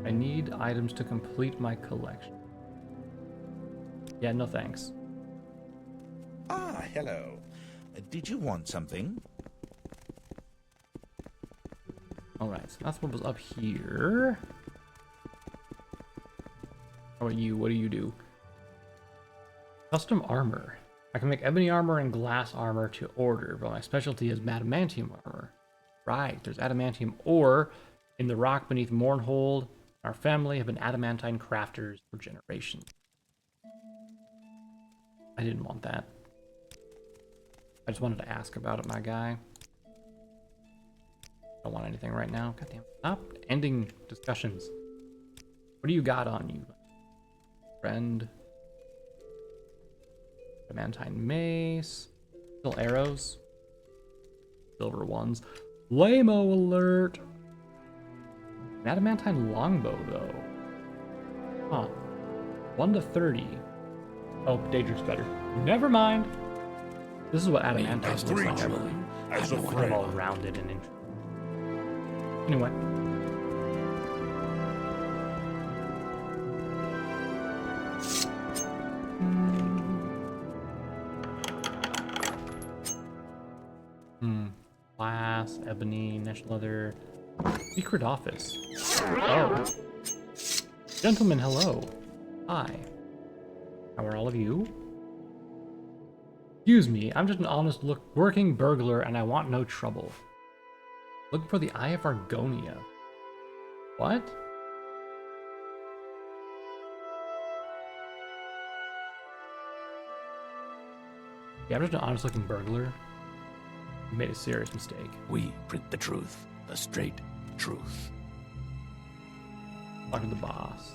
I need items to complete my collection. Yeah, no thanks. Ah, hello. Did you want something? Alright, so that's what was up here. How about you? What do you do? Custom armor. I can make ebony armor and glass armor to order, but my specialty is adamantium armor. Right, there's adamantium ore in the rock beneath Mournhold. Our family have been adamantine crafters for generations. I didn't want that. I just wanted to ask about it, my guy. Don't want anything right now. Goddamn. Stop ending discussions. What do you got on you, friend? Adamantine mace. Still arrows. Silver ones. Lame-o alert. An adamantine longbow, though. Huh. 1 to 30. Oh, Daedric's better. Never mind. This is what adamantine looks like, I believe. As a Kind of friend. all rounded and interesting. Anyway. Glass, ebony, mesh leather. Secret office. Oh. Gentlemen, hello. Hi. How are all of you? Excuse me, I'm just an honest working burglar and I want no trouble. Looking for the Eye of Argonia. What? Yeah, I'm just an honest looking burglar. You made a serious mistake. We print the truth, the straight truth. Talking to the boss.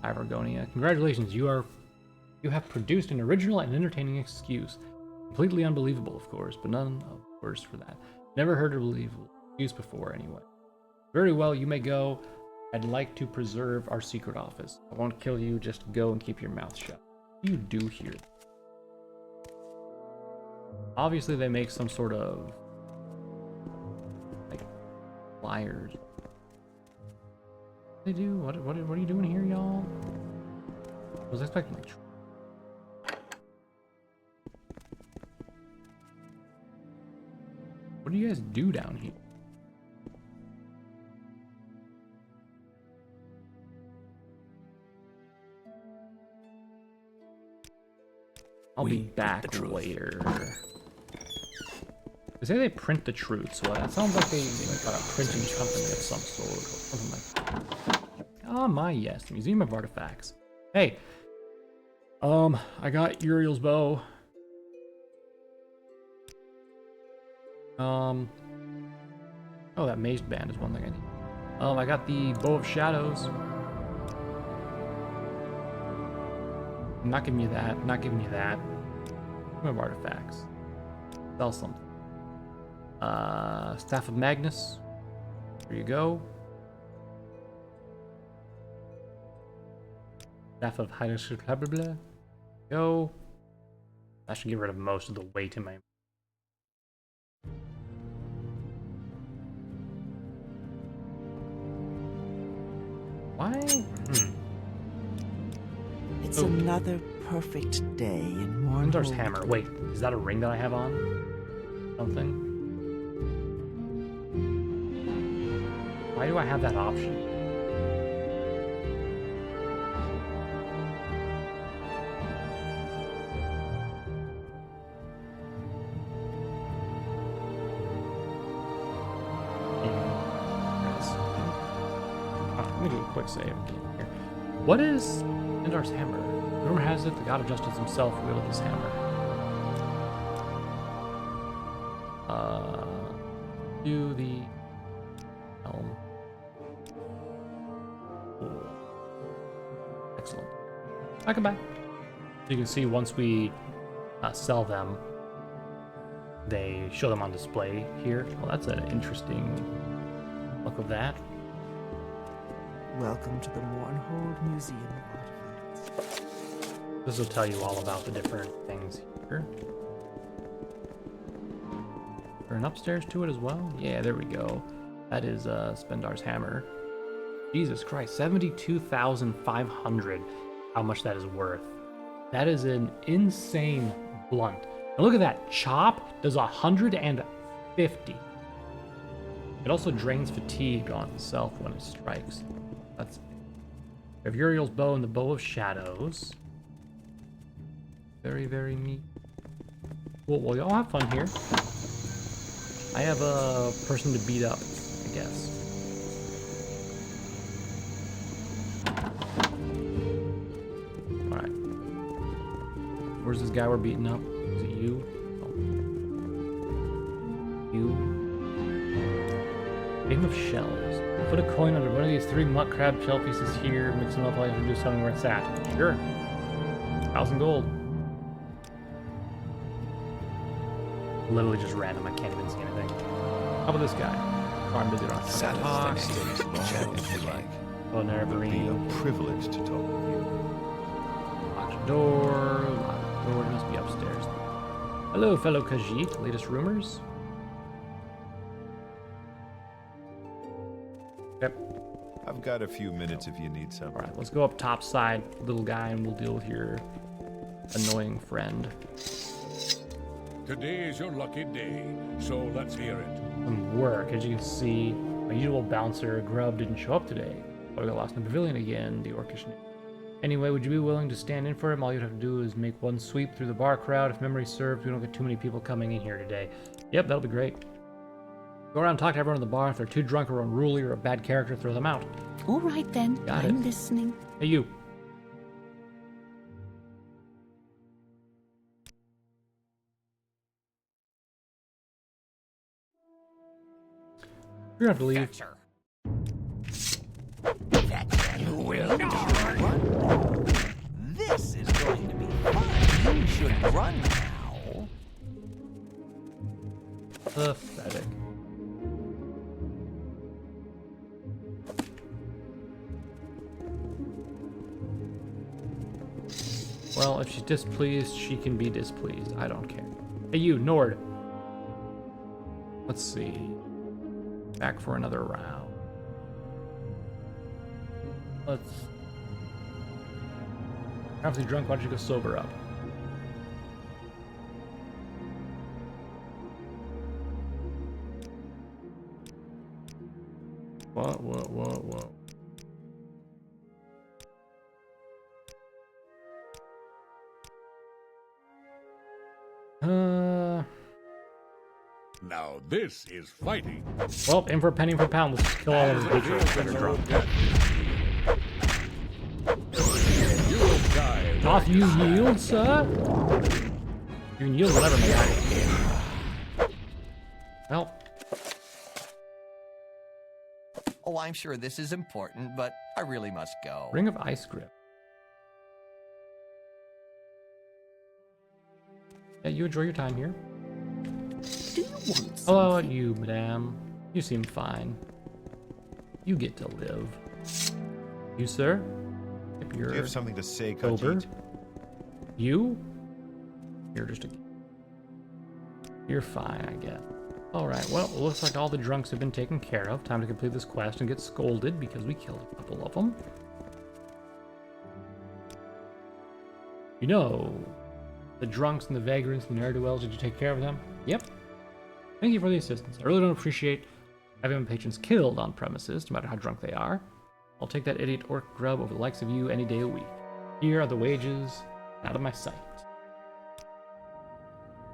Eye of Argonia. Congratulations, you have produced an original and entertaining excuse. Completely unbelievable, of course, but none of worse for that. Never heard a believable excuse before, anyway. Very well, you may go. I'd like to preserve our secret office. I won't kill you, just go and keep your mouth shut. What do you do here? Obviously, they make some sort of like flyers. What do they do? What are you doing here, y'all? I was expecting like. What do you guys do down here? I'll be back later. They say they print the truth, so that sounds like they got a printing company of some sort, or something like that. Ah, my yes, Museum of Artifacts. Hey, I got Uriel's bow. Oh, that mazed band is one thing I need. I got the Bow of Shadows. I'm not giving you that. I'm not giving you that. Museum of Artifacts. Sell something. Staff of Magnus. There you go. Staff of Hydroxychloroquine. Go. I should get rid of most of the weight in my... Why? It's another perfect day in Morrowind. Spindar's hammer. Wait, is that a ring that I have on? Something? Why do I have that option? Let me do a quick save here. What is Spindar's hammer? Rumor has it the god of justice himself wielded this hammer. Do the helm. Cool. Excellent. I come back. So you can see once we sell them, they show them on display here. Well, that's an interesting look of that. Welcome to the Morrowind Museum of Artifacts. This will tell you all about the different things here. Is there an upstairs to it as well? Yeah, there we go. That is Spindar's hammer. Jesus Christ, 72,500. How much that is worth. That is an insane blunt. And look at that. Chop does 150. It also drains fatigue on itself when it strikes. That's... We have Uriel's bow and the bow of shadows. Very, very neat. Cool. Well, y'all have fun here. I have a person to beat up, I guess. Alright. Where's this guy we're beating up? Is it you? Oh. You? Game of shells. Put a coin under one of these 3 muck crab shell pieces here, mix them up, and do something where it's at. Sure. 1,000 gold. Literally just random, I can't even see anything. How about this guy? Oh, I'm busy around. Chat if you like. Oh, It would be Nervarine. a privilege to talk with you. Lock the door. Lock the door. It must be upstairs. Hello, fellow Khajiit. Latest rumors? Yep. I've got a few minutes if you need something. Alright, let's go up top side, little guy, and we'll deal with your annoying friend. Today is your lucky day, so let's hear it. Some work. As you can see, my usual bouncer, Grub, didn't show up today. But I got lost in the pavilion again, the orcish name. Anyway, would you be willing to stand in for him? All you'd have to do is make one sweep through the bar crowd. If memory serves, we don't get too many people coming in here today. Yep, that'll be great. Go around and talk to everyone in the bar. If they're too drunk or unruly or a bad character, throw them out. All right then, Got I'm it. listening. Hey, you. You're gonna have to leave. This is going to be fun. You should run now. Pathetic. Well, if she's displeased, she can be displeased. I don't care. Hey, you, Nord. Let's see. Back for another round. Let's... After you're drunk, why don't you go sober up? Whoa. Now this is fighting. Well, in for a penny for a pound. Let's just kill all of his patrons that are drunk. You will die. Doth you yield, sir? You can yield whatever, my guy. Well, Oh, I'm sure this is important, but I really must go. Ring of Ice Grip. Yeah, you enjoy your time here. Do you want Hello at you, madame. You seem fine. You get to live. You, sir? If Do you're you have something to say, sober. Khajiit? You? You're just a... You're fine, I guess. Alright, well, it looks like all the drunks have been taken care of. Time to complete this quest and get scolded because we killed a couple of them. You know, the drunks and the vagrants and the ne'er-do-wells, did you take care of them? Yep. Thank you for the assistance. I really don't appreciate having my patrons killed on premises, no matter how drunk they are. I'll take that idiot orc grub over the likes of you any day of the week. Here are the wages, out of my sight.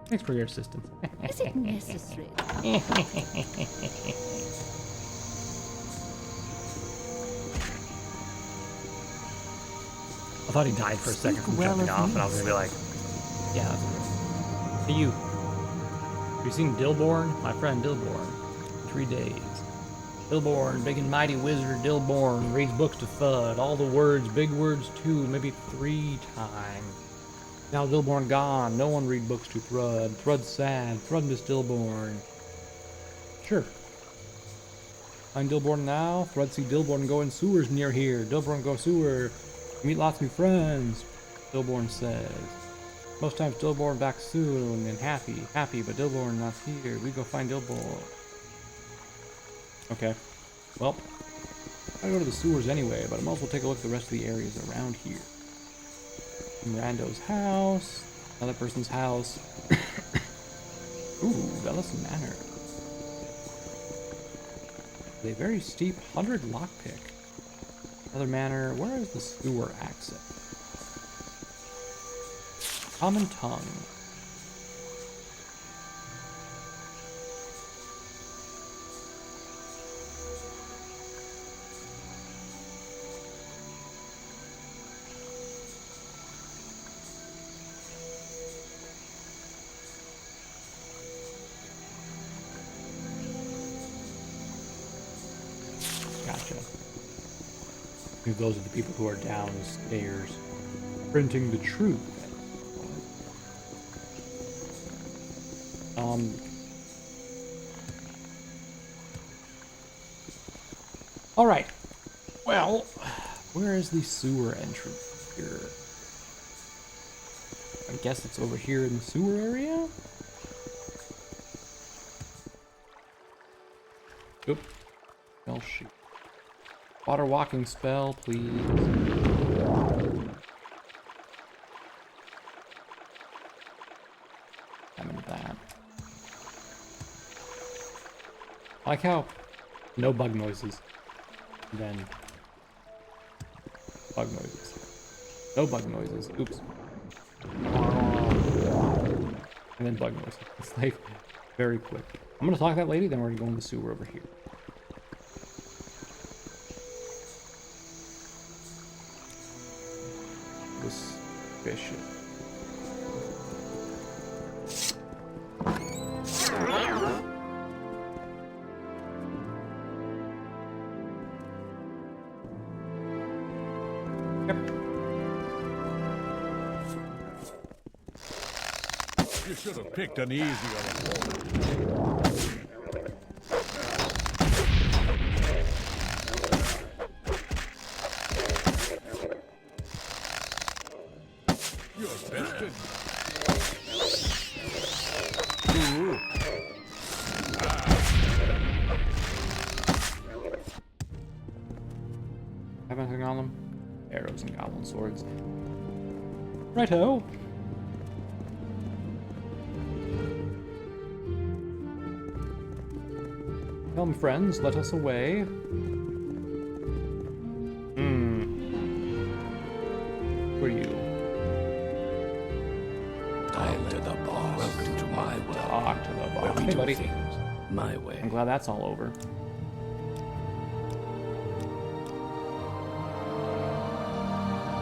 Thanks for your assistance. Is it necessary? I thought he died for a second from jumping off, and I was gonna be like, yeah, that's great. Hey, you. Have you seen Dilborn? My friend Dilborn. 3 days. Dilborn, big and mighty wizard Dilborn, reads books to Thud. All the words, big words too, maybe 3 times. Now Dilborn gone, no one read books to Thrud. Thrud's sad, Thrud miss Dilborn. Sure. Find Dilborn now. Thrud see Dilborn go in sewers near here. Dilborn go sewer. Meet lots of new friends, Dilborn says. Most times Dilborn back soon and happy, but Dilborn not here. We go find Dilborn. Okay. Well, I go to the sewers anyway, but I might as well take a look at the rest of the areas around here. Mirando's house, another person's house. Ooh, Velas Manor. A very steep 100 lockpick. Another manor. Where is the sewer exit? Common tongue. Gotcha. Those are the people who are downstairs printing the truth. All right. Well, where is the sewer entrance here? I guess it's over here in the sewer area. Oop. Spell sheet. Water walking spell, please. I'm into that. I like how no bug noises. And then bug noises. No bug noises. Oops. And then bug noises. It's like very quick. I'm gonna talk to that lady, then we're gonna go in the sewer over here. Suspicious. You should have picked an easier one. You're bested. Ooh. Have anything on them? Arrows and goblin swords. Righto. Come, friends, let us away. Who are you? Talk to the boss. Welcome to my world. Talk to the Where boss. we Hey, do buddy. things my way. I'm glad that's all over.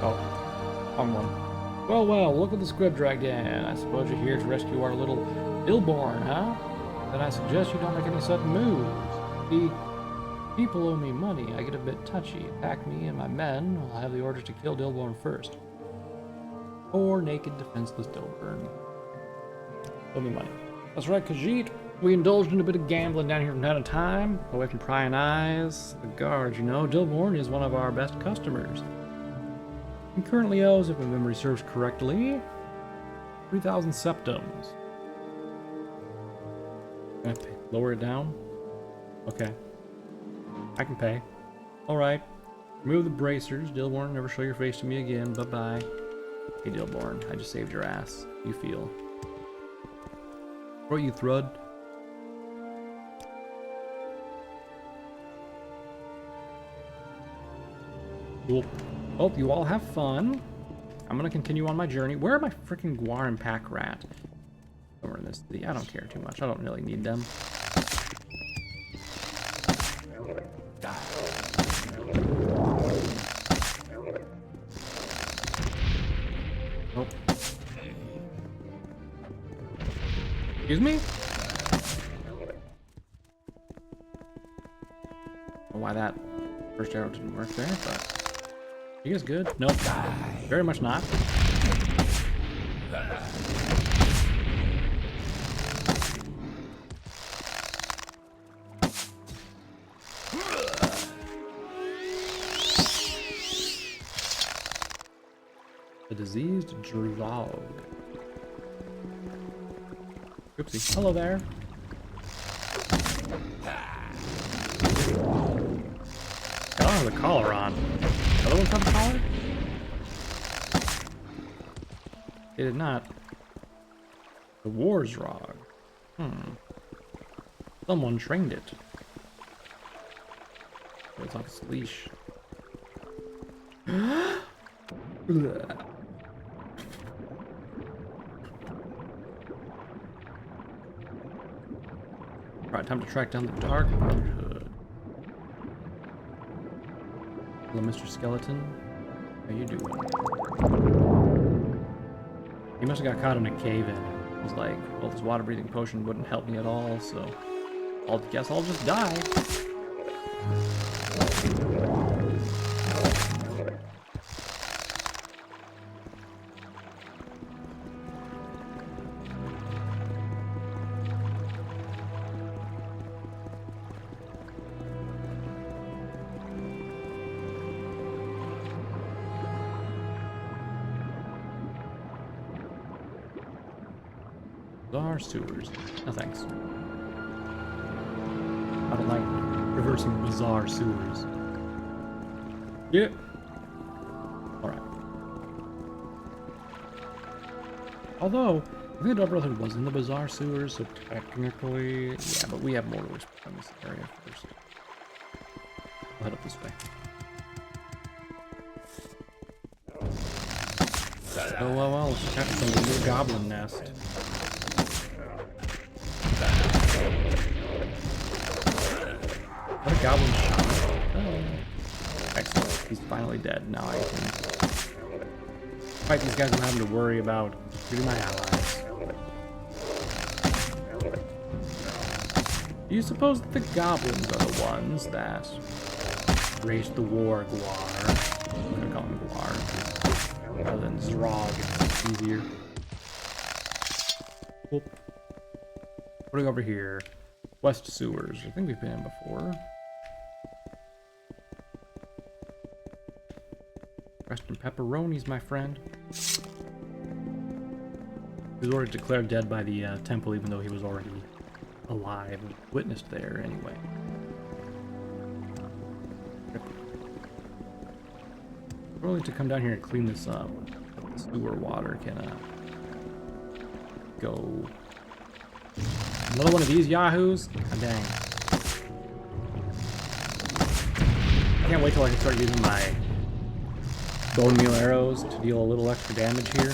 Oh, wrong one. Well, well, look at the squib dragged in. I suppose you're here to rescue our little Dilborn, huh? Then I suggest you don't make any sudden moves. See, people owe me money. I get a bit touchy. Attack me and my men. I'll have the orders to kill Dilborn first. Poor, naked, defenseless Dilborn. Owe me money. That's right, Khajiit. We indulged in a bit of gambling down here from time to time, away from prying eyes. The guards, you know, Dilborn is one of our best customers. He currently owes, if my memory serves correctly, 3,000 septums. Can I lower it down? Okay. I can pay. Alright. Remove the bracers. Dilborn, never show your face to me again. Bye-bye. Hey, Dilborn, I just saved your ass. You feel. What you thrud? Cool. Hope you all have fun. I'm gonna continue on my journey. Where are my freaking Guar and Pack Rat? Somewhere in this city. I don't care too much. I don't really need them. Nope. Excuse me? I don't know why that first arrow didn't work there, but you guys good? Nope. Very much not. The diseased Drog. Oopsie. Hello there. I don't have the collar on. Other ones have a collar? They did not. The War's Rog. Someone trained it. Oh, it's on its leash. Alright, time to track down the Dark Brotherhood. Hello, Mr. Skeleton. How you doing? He must have got caught in a cave-in. He was like, well, this water-breathing potion wouldn't help me at all, so I'll guess I'll just die. Bizarre sewers. No thanks. I don't like traversing bizarre sewers. Yeah. Alright. Although, I think the Dark Brotherhood was in the bizarre sewers, so technically... Yeah, but we have more to explore in this area first. I'll head up this way. Oh, well, let's check some little goblin nest. What a goblin shot. Oh. Excellent. He's finally dead. Now I can fight these guys without having to worry about shooting my allies. Do you suppose that the goblins are the ones that raised the war Guar? I'm gonna call him Guar rather than Zrog. It's easier. Whoop. Putting over here. West Sewers. I think we've been in before. Western pepperonis, my friend. He was already declared dead by the temple, even though he was already alive, witnessed there anyway. We're only to come down here and clean this up. The sewer water can go. Another one of these yahoos? God dang. I can't wait till I can start using my bone meal arrows to deal a little extra damage here.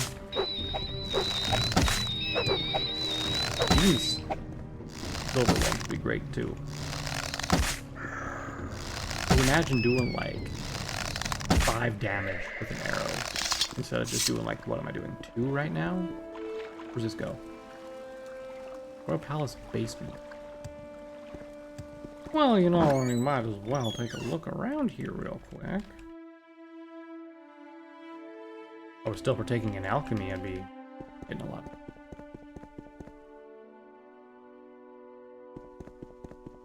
These silver ones would be great too. So imagine doing like 5 damage with an arrow instead of just doing like, what am I doing, 2 right now? Where's this go? Royal Palace basement. Well, you know, we might as well take a look around here real quick. I was still partaking in alchemy, I'd be getting a lot.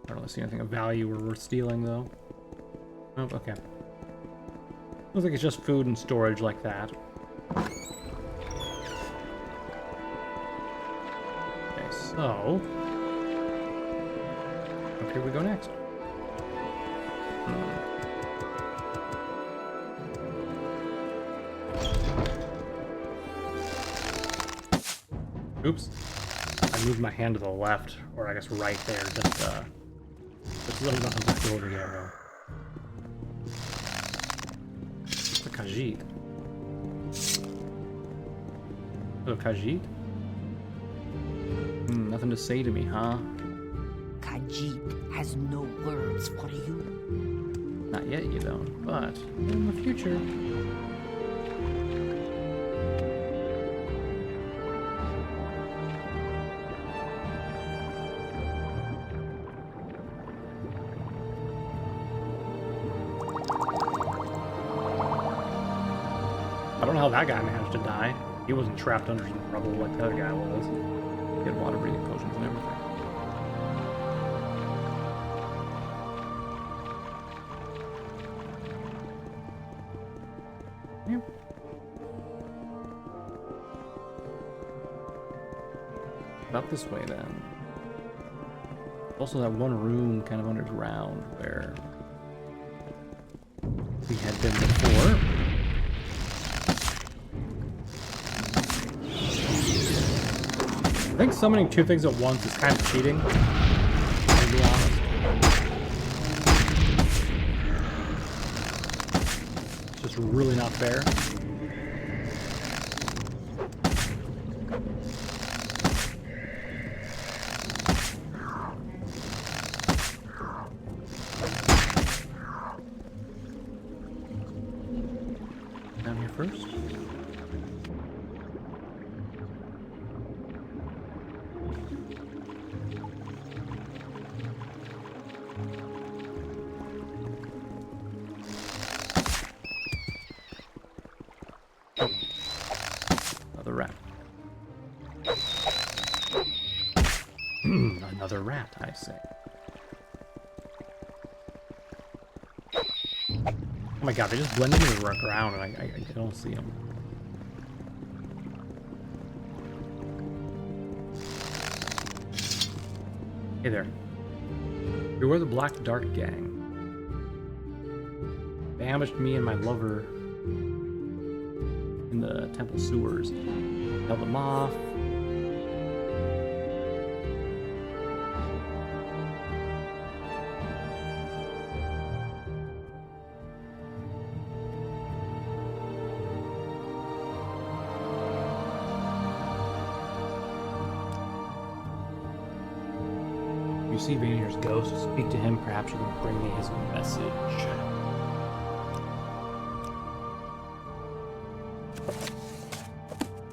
I don't really see anything of value or worth stealing, though. Oh, okay. Looks like it's just food and storage like that. So, up here we go next. Oops. I moved my hand to the left, or I guess right there, just so that I'm not in the order here. It's a Khajiit. Hello, Khajiit? Nothing to say to me, huh? Khajiit has no words for you. Not yet, you don't, but in the future. I don't know how that guy managed to die. He wasn't trapped under some rubble like the other guy was. He had water breathing potions and everything. Yeah. About this way then. Also that one room kind of underground where we had been before. I think summoning two things at once is kind of cheating, to be honest. It's just really not fair. Down here first. Another rat. Another rat, I say. Oh my god, they just blend into the ground and I don't see them. Hey there. You were the Black Dark Gang. They ambushed me and my lover in the temple sewers. Held them off. You see Vanier's ghost, speak to him, perhaps you can bring me his message.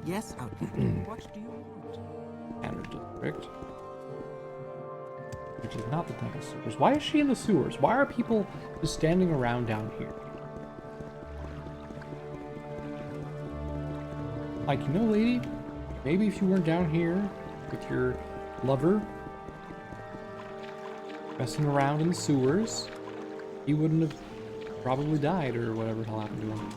Yes, Outlander. What do you want? Tanner District. Which is not the temple sewers. Why is she in the sewers? Why are people just standing around down here? Like, you know, lady, maybe if you weren't down here with your lover messing around in the sewers, he wouldn't have probably died or whatever the hell happened to him.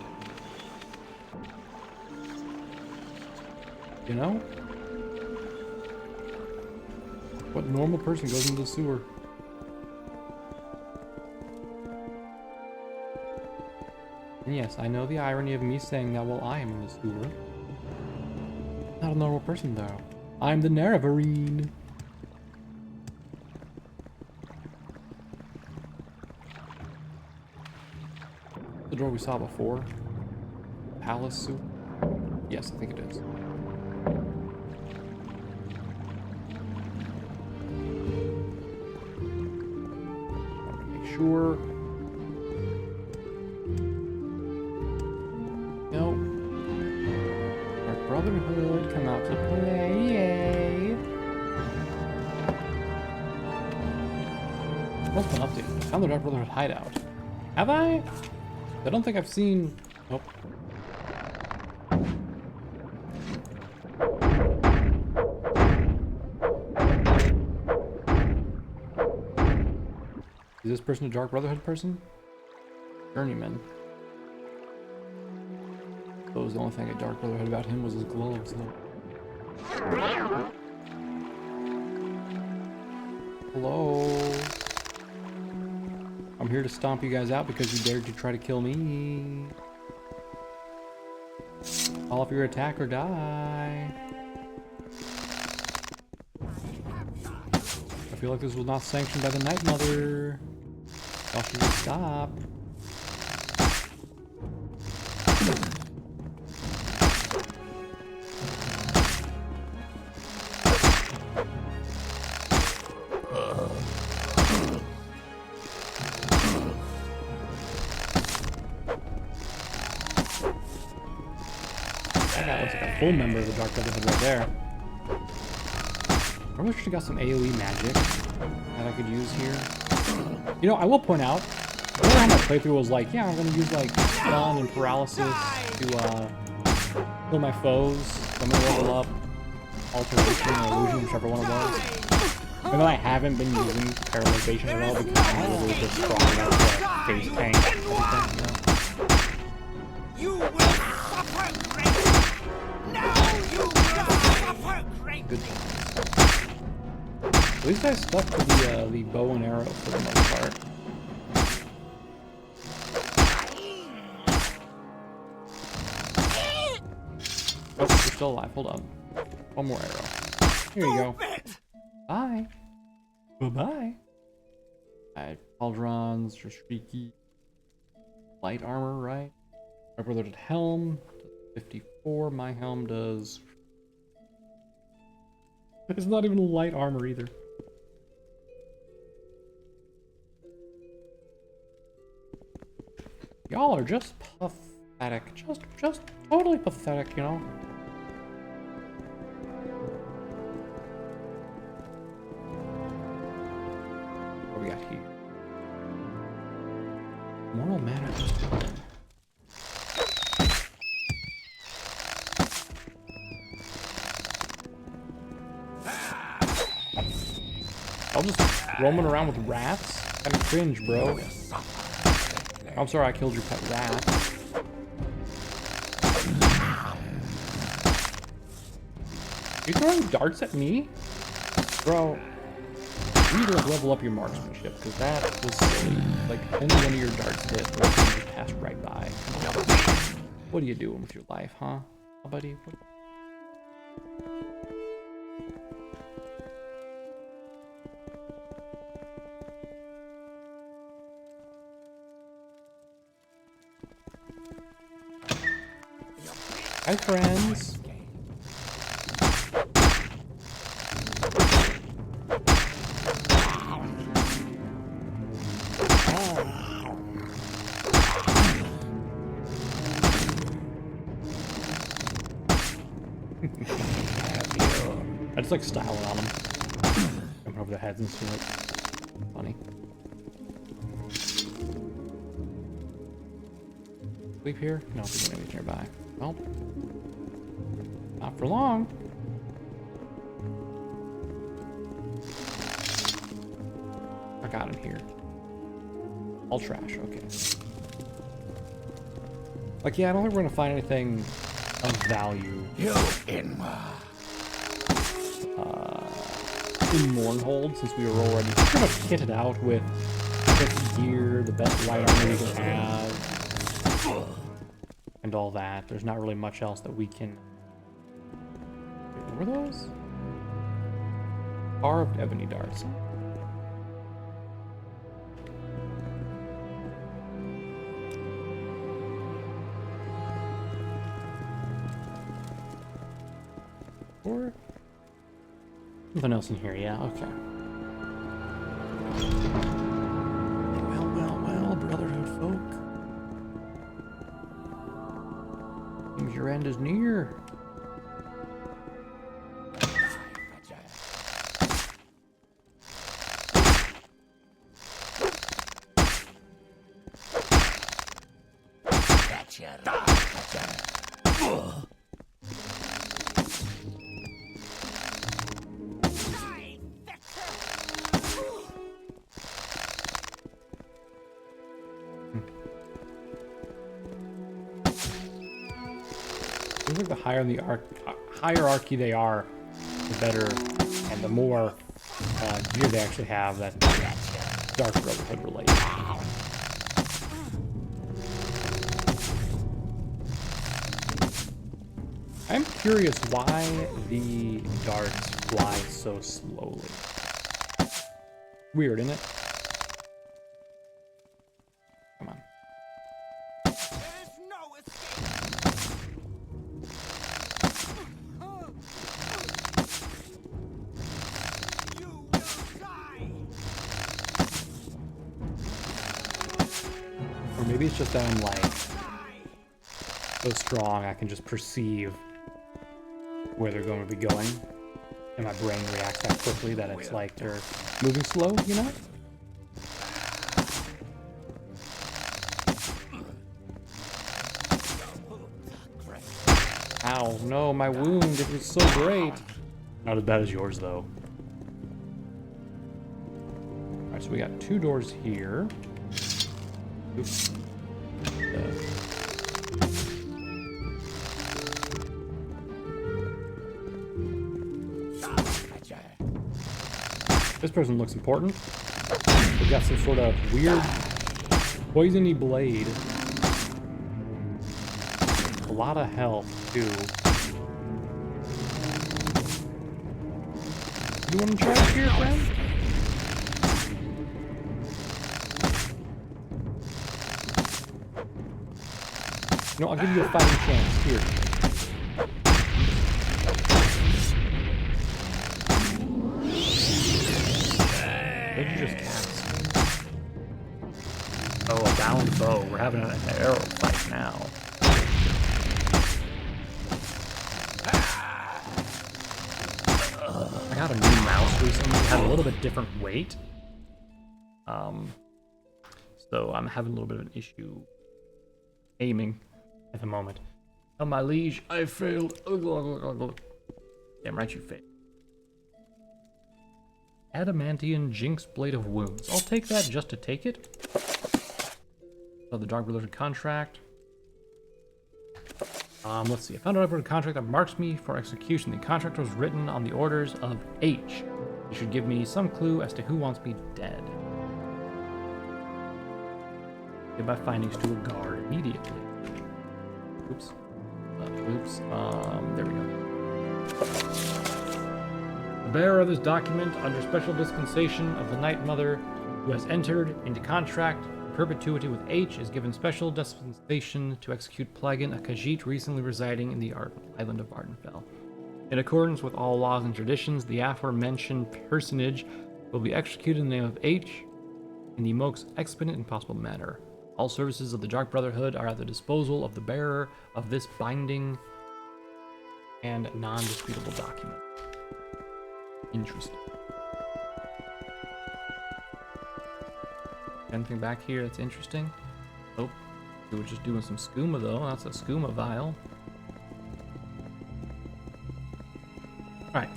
You know? What normal person goes into the sewer? And yes, I know the irony of me saying that while I am in the sewer. Not a normal person, though. I'm the Nerevarine. The door we saw before? Palace sewer? Yes, I think it is. Sure. No. Our Brotherhood come out to play. Yay. What's been updated? Found the Dark Brotherhood hideout. Have I? I don't think I've seen. Nope. Is this person a Dark Brotherhood person? Journeyman. That was the only thing a Dark Brotherhood about him was his gloves, though. Hello. I'm here to stomp you guys out because you dared to try to kill me. Call off your attack or die. I feel like this was not sanctioned by the Night Mother. Y'all should just stop. That looks like a full member of the Dark Brotherhood right there. I wish we got some AoE magic that I could use here. You know, I will point out, the time my playthrough was like, yeah, I'm gonna use like stun and paralysis to kill my foes. I'm gonna level up alteration or illusion, whichever one it was. Even though I haven't been using paralyzation at all because I'm literally just strong enough to face tank everything, you know? You will suffer great. Now you will suffer great. Good times. At least I stuck to the bow and arrow for the most part. Oh, you're still alive. Hold on. One more arrow. Here you go. Bye. Bye-bye. Alright, pauldrons, your streaky. Light armor, right? My brother did helm. 54. My helm does... It's not even light armor either. Y'all are just pathetic. Just totally pathetic, you know? What do we got here? Moral matters. I'm just roaming around with rats. Kinda cringe, bro. I'm sorry I killed your pet rat. Are you throwing darts at me? Bro, you need to level up your marksmanship, because that was silly. Like, any one of your darts hit, or you just passed right by. What are you doing with your life, huh? Buddy? What? Hi, friends. I just like styling on them. Jumping over their heads and shit. Funny. Sleep here? No, there's enemies nearby. Well, not for long. I got him here. All trash, okay. Like, yeah, I don't think we're gonna find anything of value. In Mournhold, since we were already pretty much kitted out with the best gear, the best light armor we can have, and all that. There's not really much else that we can... Wait, what were those? Carved ebony darts. Or something else in here, yeah, okay. Well, Brotherhood folk. Seems your end is near. Seems like the higher in the hierarchy they are, the better, and the more Here they actually have that Dark Brotherhood related. I'm curious why the darts fly so slowly. Weird, isn't it? Come on. There's no escape. You will die. Or maybe it's just that I'm like so strong I can just perceive where they're going to be going, and my brain reacts that quickly that it's like they're moving slow, you know? Ow, no, my wound, it was so great. Not as bad as yours, though. Alright, so we got 2 doors here. Oops. This person looks important. They've got some sort of weird poisony blade. A lot of health, too. You want to try it here, friend? No, I'll give you a fighting chance. Here. What did you just cast? Oh, a bound bow. We're having an arrow fight now. I got a new mouse recently. It had a little bit different weight. So I'm having a little bit of an issue aiming at the moment. Oh, my liege, I failed. Damn right you failed. Adamantian Jinx Blade of Wounds. I'll take that just to take it. So the Dark Brotherhood contract. Let's see. I found a Dark Brotherhood contract that marks me for execution. The contract was written on the orders of H. You should give me some clue as to who wants me dead. Give my findings to a guard immediately. Oops. There we go. The bearer of this document, under special dispensation of the Night Mother, who has entered into contract in perpetuity with H, is given special dispensation to execute Plagen, a Khajiit recently residing in the island of Ardenfell. In accordance with all laws and traditions, the aforementioned personage will be executed in the name of H in the most expedient and possible manner. All services of the Dark Brotherhood are at the disposal of the bearer of this binding and non-disputable document. Interesting. Anything back here that's interesting? Oh, we were just doing some skooma though. That's a skooma vial. Alright.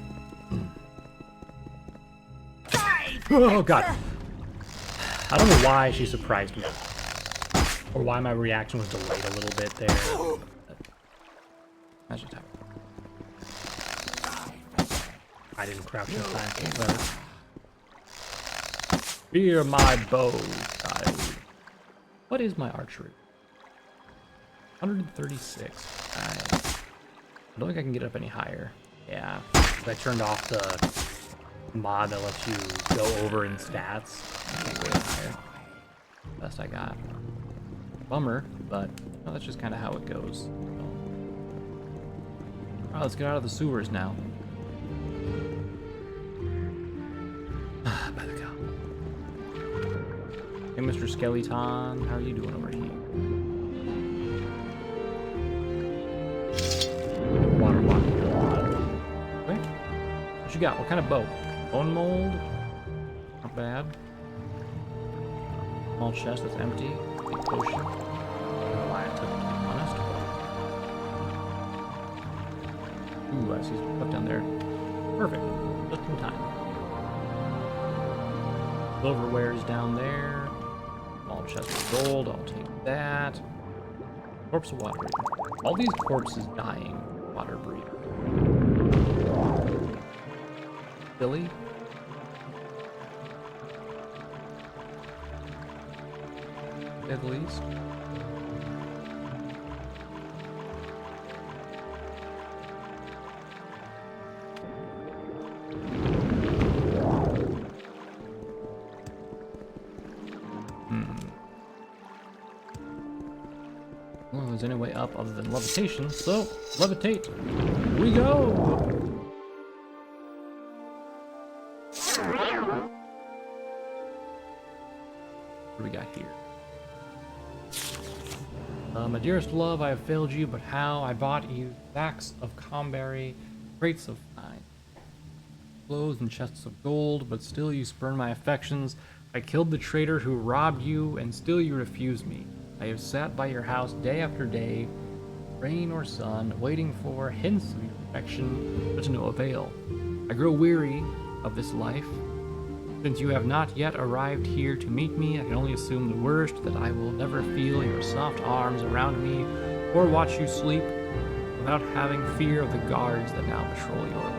Oh god. I don't know why she surprised me. Or why my reaction was delayed a little bit there. That's just how. I didn't crouch in time for that. Fear my bow, child. What is my archery? 136. Alright. I don't think I can get up any higher. Yeah. I turned off the mod that lets you go over in stats. I can't go any higher. Best I got. Bummer, but well, that's just kind of how it goes. Alright, let's get out of the sewers now. By the cow. Hey, Mr. Skeleton, how are you doing over here? Water. Okay. What you got? What kind of bow? Bone mold? Not bad. Small chest that's empty. Big potion. I don't know why I took it, to be honest. Ooh, I see some stuff down there. Perfect. Just in time. Silverware is down there. Small chest of gold. I'll take that. Corpse of water breathing. All these corpses dying. Water breathing. Billy? at least. Well, there's any way up other than levitation, so levitate. Here we go. What do we got here? My dearest love, I have failed you, but how? I bought you sacks of comberry, crates of fine clothes and chests of gold, but still you spurn my affections. I killed the traitor who robbed you, and still you refuse me. I have sat by your house day after day, rain or sun, waiting for hints of your affection, but to no avail. I grow weary of this life. Since you have not yet arrived here to meet me, I can only assume the worst, that I will never feel your soft arms around me, or watch you sleep, without having fear of the guards that now patrol your land.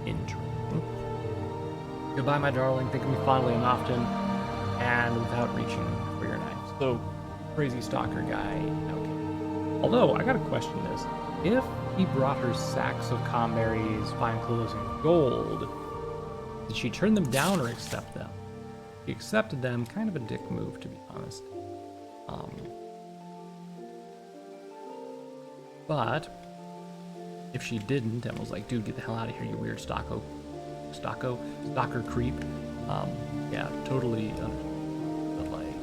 Interesting. Goodbye, my darling. Think of me fondly and often, and without reaching for your knife. So, crazy stalker guy. Okay. Although, I gotta question this. If he brought her sacks of comberries, fine clothes, and gold, did she turn them down or accept them? She accepted them. Kind of a dick move, to be honest. But if she didn't and was like, dude, get the hell out of here, you weird stalker creep. Yeah, totally. But like,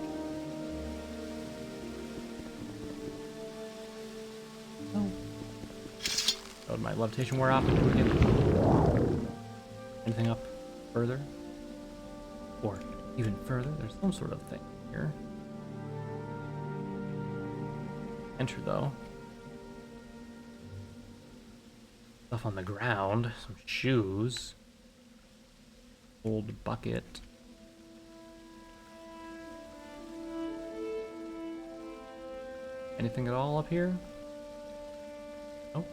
oh, oh, my levitation wore off. Anything up further, or even further? There's some sort of thing here. Enter though. Stuff on the ground, some shoes, old bucket. Anything at all up here? Nope.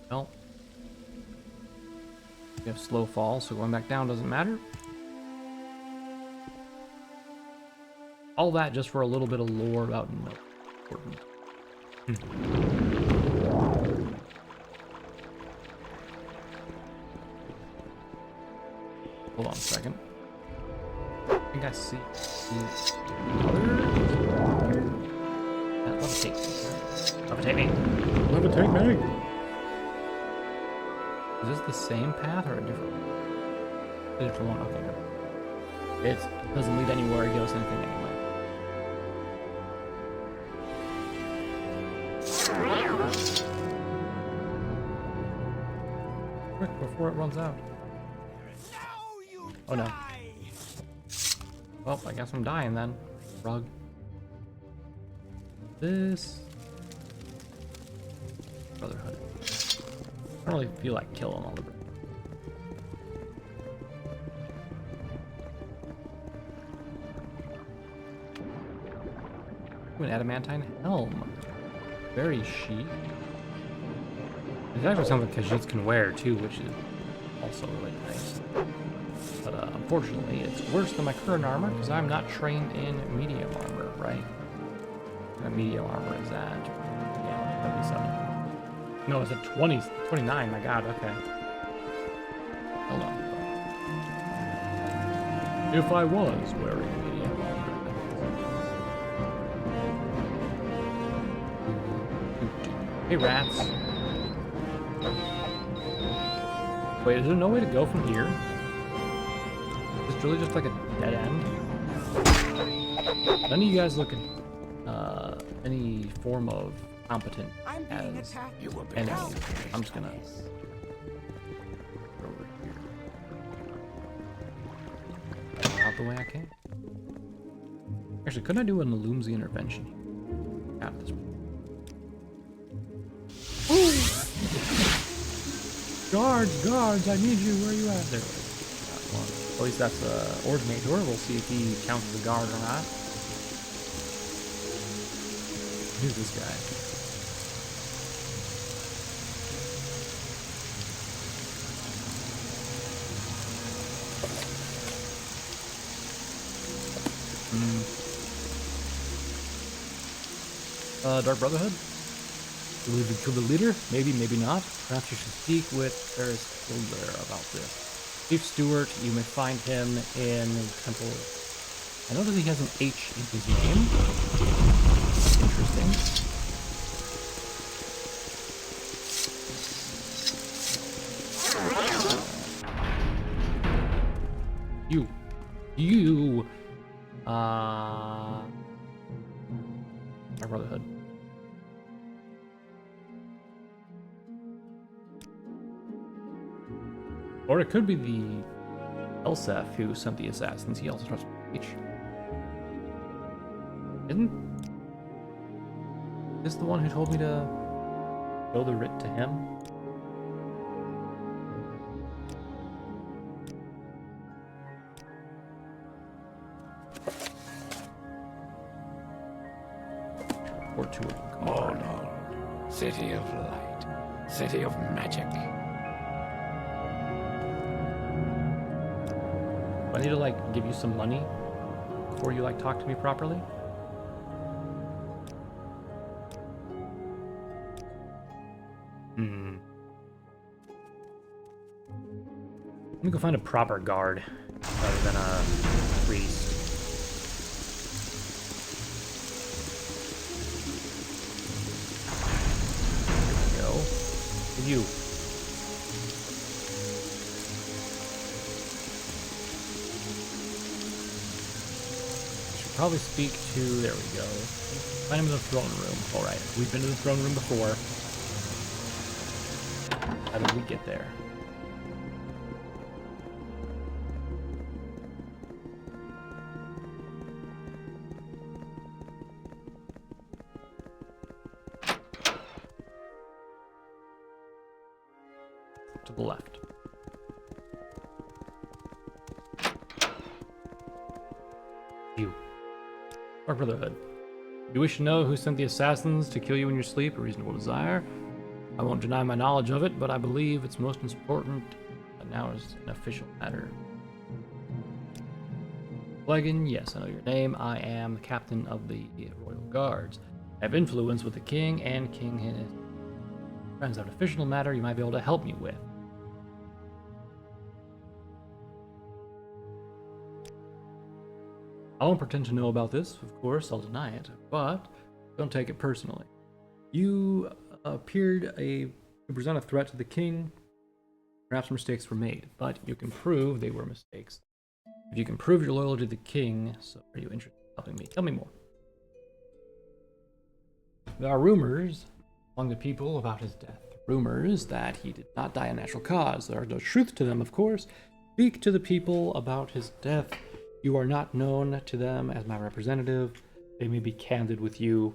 Well, we have slow fall, so going back down doesn't matter. All that just for a little bit of lore about no important. Hold on a second. I think I see levitate. Levitate me. Levitate me. Is this the same path or a different one? A different one. Okay. It doesn't lead anywhere. It gives us anything anyway. Quick before it runs out. Oh no. Well, I guess I'm dying then. Rug. This. Brotherhood. I don't really feel like killing all the brothers. Ooh, an adamantine helm. Very chic. It's actually something Khajiits can wear too, which is also really nice. But unfortunately, it's worse than my current armor because I'm not trained in medium armor, right? And medium armor is at, yeah, 77. No, it's at 29. My God, okay. Hold on. If I was wearing medium armor. Hey, rats. Wait, is there no way to go from here? It's really just like a dead end. None of you guys look at any form of competent as enemies. I'm just gonna go over here. Out the way I can. Actually, couldn't I do an Illumsi intervention here? At this point. Guards, I need you. Where are you at? There. Well, at least that's the Ordinator. We'll see if he counts as a guard or not. Who's this guy? Dark Brotherhood? You believe we killed the leader? Maybe, maybe not. Perhaps you should speak with Ferris Builder about this. Chief Steward, you may find him in Temple. I notice he has an H in his name. Interesting. You, Dark Brotherhood. Or it could be the Elsef who sent the assassins. He also starts with H. Isn't this the one who told me to show the writ to him? Or two of them. Morrowind, city of light, city of magic. Do I need to like give you some money before you like talk to me properly? Let me go find a proper guard rather than a priest. There we go. You. Probably speak to, there we go. Find him in the throne room. Alright, we've been to the throne room before. How did we get there? To the left. You. Our Brotherhood. You wish to know who sent the assassins to kill you in your sleep, a reasonable desire. I won't deny my knowledge of it, but I believe it's most important that now is an official matter. Plagen, yes, I know your name. I am the captain of the Royal Guards. I have influence with the king and king his friends. Have an official matter you might be able to help me with. I won't pretend to know about this, of course, I'll deny it, but don't take it personally. You appeared to present a threat to the king. Perhaps mistakes were made, but you can prove they were mistakes. If you can prove your loyalty to the king, so are you interested in helping me? Tell me more. There are rumors among the people about his death. Rumors that he did not die a natural cause. There is no truth to them, of course. Speak to the people about his death. You are not known to them as my representative. They may be candid with you.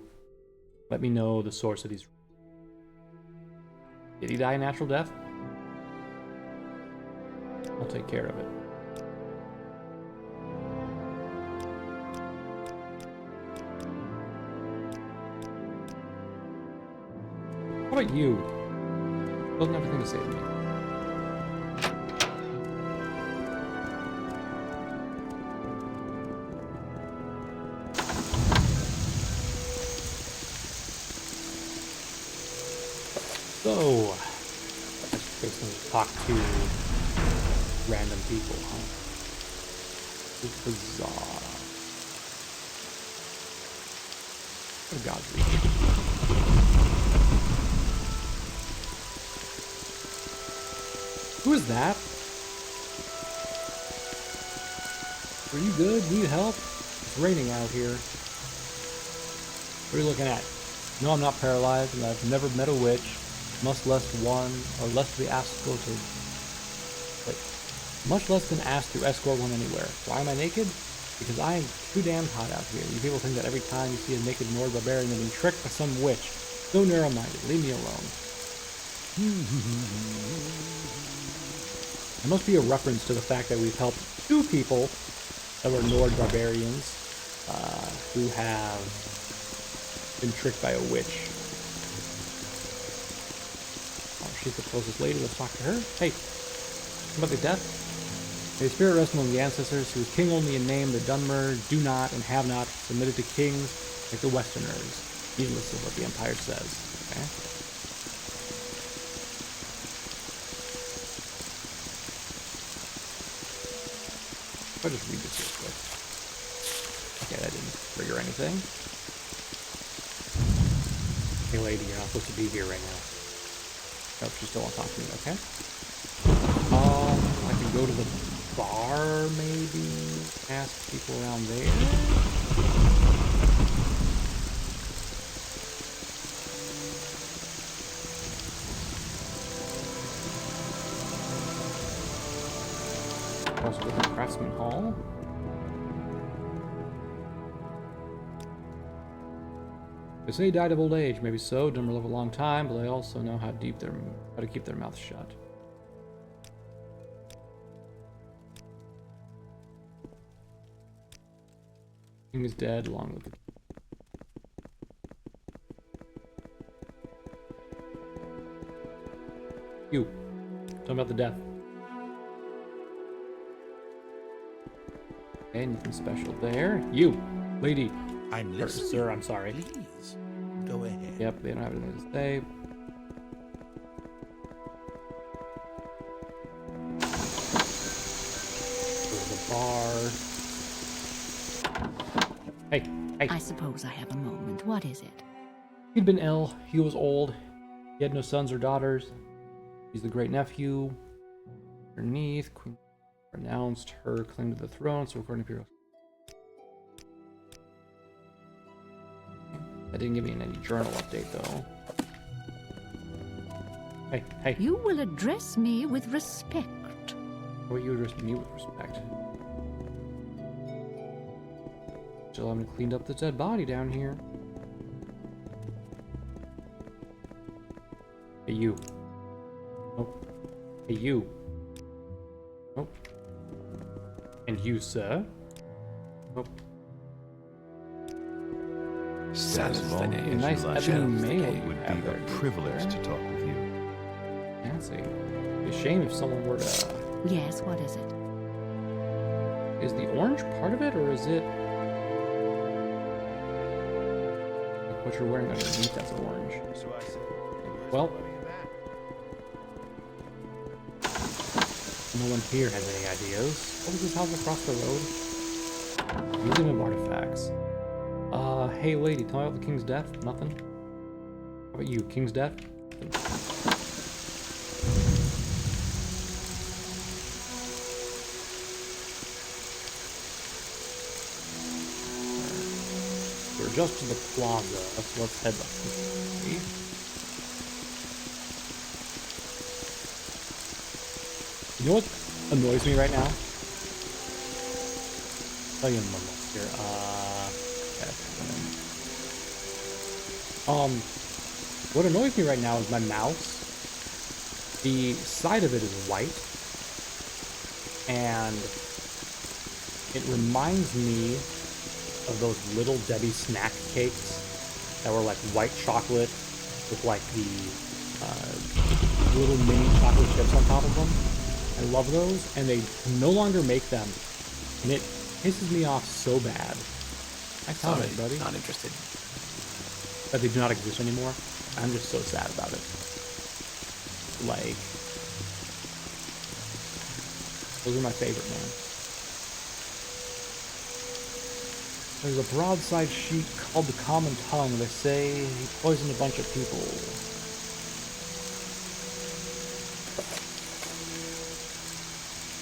Let me know the source of these. Did he die a natural death? I'll take care of it. How about you? Doesn't have anything to say to me. So, let's basically talk to random people, huh? It's bizarre. Oh, God's reach. Who is that? Are you good? Need help? It's raining out here. What are you looking at? No, I'm not paralyzed, and I've never met a witch. Much less be asked to go to. Wait. Much less than asked to escort one anywhere. Why am I naked? Because I am too damn hot out here. You people think that every time you see a naked Nord barbarian, you've been tricked by some witch. So narrow-minded. Leave me alone. It must be a reference to the fact that we've helped two people that were Nord barbarians who have been tricked by a witch. Oh, she's the closest lady. Let's talk to her. Hey, about the death? May spirit rest among the ancestors who is king only in name. The Dunmer do not and have not submitted to kings like the Westerners. Needless of what the Empire says. Okay. I'll just read this real quick. Okay, that didn't trigger anything. Hey lady, you're not supposed to be here right now. Nope, she still won't talk to me, okay? I can go to the bar, maybe? Ask people around there? Also go to the Craftsman Hall. They say he died of old age. Maybe so. Dumber live a long time, but they also know how to keep their mouths shut. King is dead, along with the... You. Tell me about the death. Okay, anything special there. You, lady. I'm Or, listening. sir, I'm sorry. Please, go ahead. Yep, they don't have anything to say. Go to the bar. Hey, hey. I suppose I have a moment. What is it? He'd been ill. He was old. He had no sons or daughters. He's the great nephew. Underneath, Queen renounced her claim to the throne, so according to Imperial. That didn't give me any journal update, though. Hey, hey. You will address me with respect. How about you address me with respect? Still haven't cleaned up the dead body down here. Hey, you. Nope. Hey, you. Nope. And you, sir. Nope. As long Satisfaction. as Nice you like ebony it, mail it you would have be a there, privilege sir. to talk with you. Fancy. It'd be a shame if someone were to... Yes, what is it? Is the orange part of it, or is it... like what you're wearing underneath that's orange? So I said, Well... no one here has any ideas. What was this house across the road? Museum of Artifacts. Hey lady, tell me about the king's death. Nothing? How about you, king's death? We're just to the plaza, so let's head up this way. You know what annoys me right now? I'll tell you in a moment here. Okay. What annoys me right now is my mouse. The side of it is white, and it reminds me of those little Debbie snack cakes that were like white chocolate with like the little mini chocolate chips on top of them. I love those, and they no longer make them, and it pisses me off so bad. I found it, buddy. Not interested. That they do not exist anymore. I'm just so sad about it. Like, those are my favorite, man. There's a broadside sheet called the Common Tongue. They say he poisoned a bunch of people.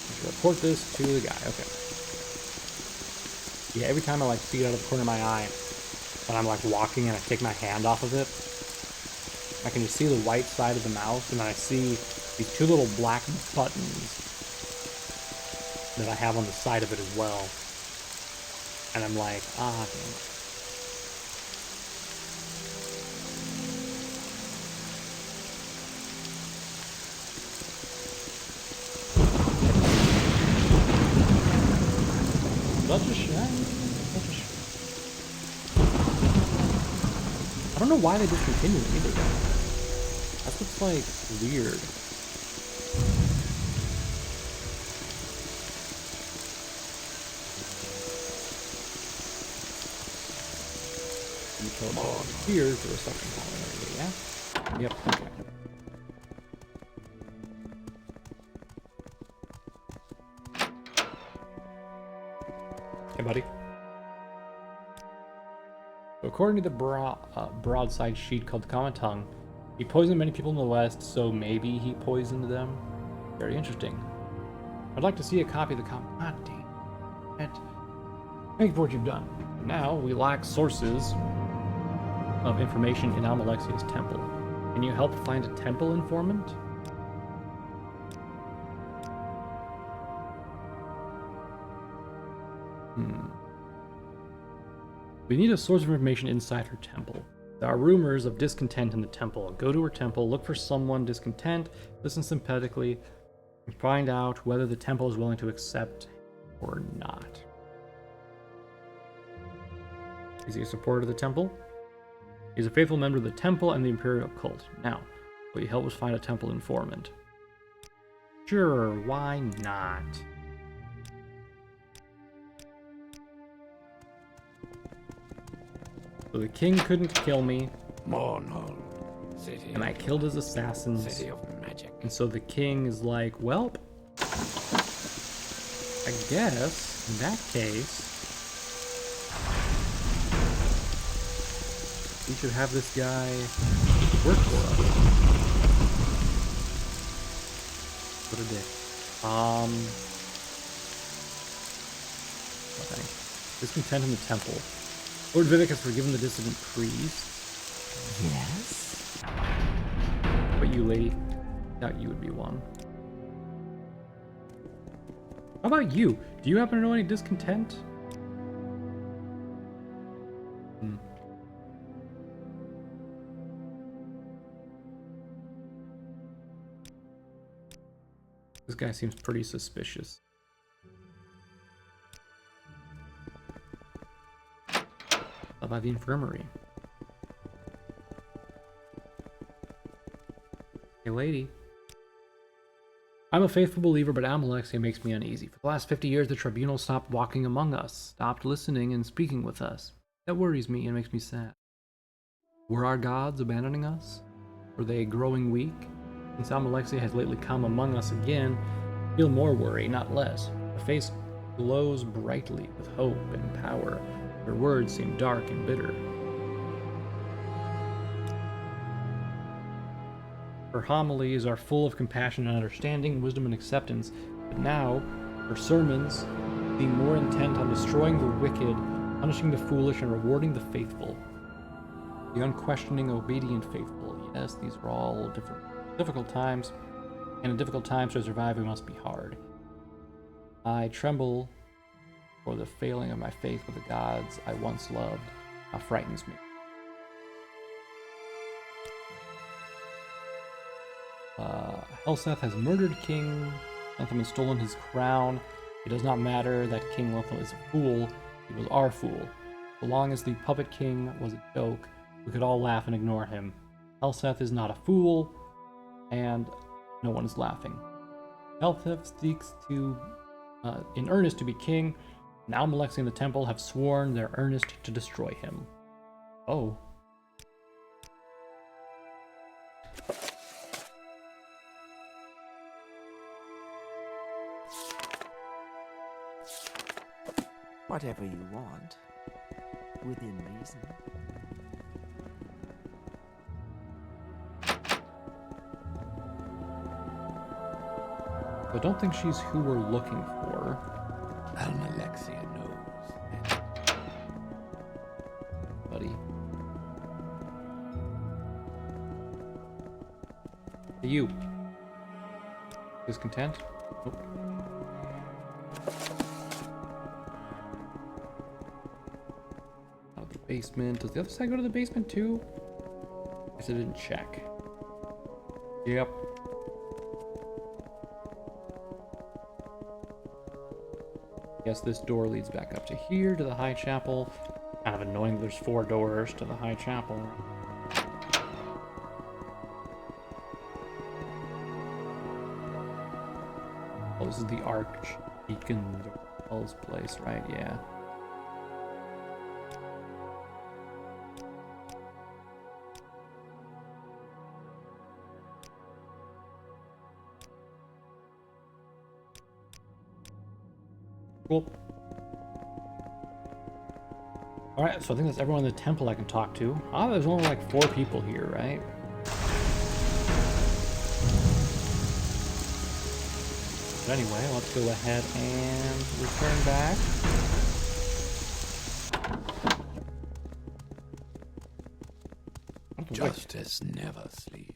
I should report this to the guy. Okay. Yeah, every time I like see it out of the corner of my eye, when I'm like walking and I take my hand off of it, I can just see the white side of the mouse, and then I see these two little black buttons that I have on the side of it as well. And I'm like, ah, damn it. Such a shame. Such a shame. I don't know why they discontinued it either. That's what's like weird. Here's the reception hall area, yeah? Yep, okay. Hey, buddy. So according to the broadside sheet called the Common Tongue, he poisoned many people in the West, so maybe he poisoned them? Very interesting. I'd like to see a copy of the Common... Ah, dang it. Thank you for what you've done. Now, we lack sources of information in Almalexia's temple. Can you help find a temple informant? We need a source of information inside her temple. There are rumors of discontent in the temple. Go to her temple, look for someone discontent, listen sympathetically, and find out whether the temple is willing to accept or not. Is he a supporter of the temple? He's a faithful member of the temple and the imperial cult. Now, will you help us find a temple informant? Sure, why not? So the king couldn't kill me, Morrowind, city and I killed his assassins. City of magic. And so the king is like, well, I guess, in that case, we should have this guy work for us. What a dick. Nothing. Discontent in the temple. Lord Vivek has forgiven the dissident priest. Yes? But you, lady, thought you would be one. How about you? Do you happen to know any discontent? This guy seems pretty suspicious. How about the infirmary? Hey, lady. I'm a faithful believer, but Almalexia makes me uneasy. For the last 50 years, the tribunal stopped walking among us, stopped listening and speaking with us. That worries me and makes me sad. Were our gods abandoning us? Were they growing weak? Since Almalexia has lately come among us again, I feel more worry, not less. Her face glows brightly with hope and power. Her words seem dark and bitter. Her homilies are full of compassion and understanding, wisdom and acceptance, but now her sermons seem more intent on destroying the wicked, punishing the foolish, and rewarding the faithful. The unquestioning, obedient faithful. Yes, these are all difficult times, and in difficult times to survive, we must be hard. I tremble for the failing of my faith with the gods I once loved. Now frightens me. Helseth has murdered King Lentham and stolen his crown. It does not matter that King Lentham is a fool. He was our fool. So long as the puppet king was a joke, we could all laugh and ignore him. Helseth is not a fool, and no one is laughing. Helseth seeks to, in earnest, to be king. Now Almalexia and the temple have sworn their earnest to destroy him. Oh. Whatever you want, within reason. I don't think she's who we're looking for. Almalexia knows. Buddy. Hey, you. Discontent? Nope. Out of the basement. Does the other side go to the basement too? I guess I didn't check. Yep. Guess this door leads back up to here, to the High Chapel. Kind of annoying there's 4 doors to the High Chapel. Oh, this is the Archdeacon's place, right? Yeah. Cool. Alright, so I think that's everyone in the temple I can talk to. Ah, there's only like 4 people here, right? But anyway, let's go ahead and return back. Justice never sleeps.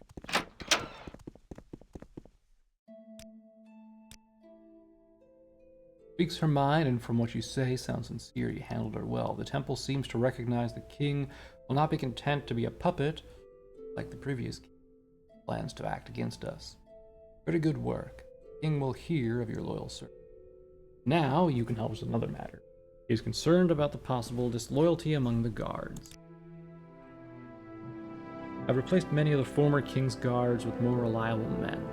Speaks her mind, and from what you say, sounds sincere. You handled her well. The temple seems to recognize the king will not be content to be a puppet like the previous king. Plans to act against us. Pretty good work. The king will hear of your loyal service. Now you can help us with another matter. He is concerned about the possible disloyalty among the guards. I've replaced many of the former king's guards with more reliable men,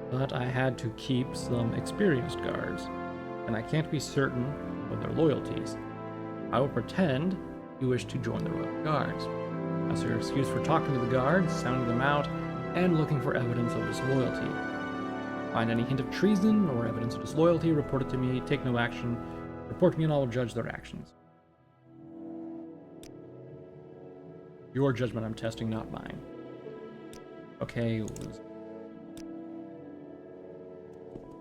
but I had to keep some experienced guards, and I can't be certain of their loyalties. I will pretend you wish to join the royal guards. That's your excuse for talking to the guards, sounding them out, and looking for evidence of disloyalty. Find any hint of treason or evidence of disloyalty, report it to me. Take no action. Report to me and I will judge their actions. Your judgment I'm testing, not mine. Okay, so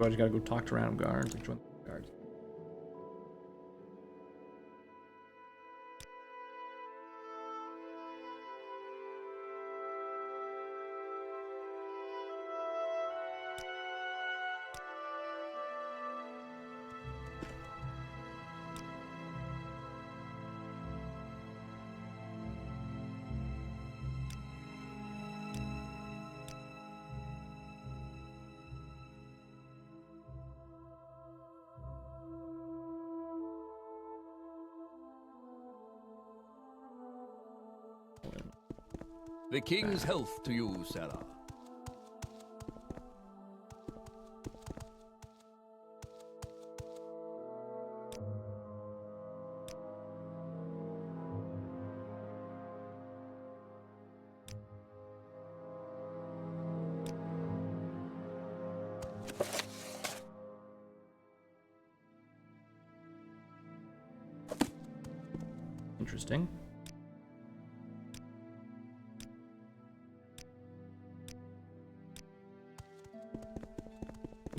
I just gotta go talk to random guards and join the guards. The king's health to you, Sarah. Interesting.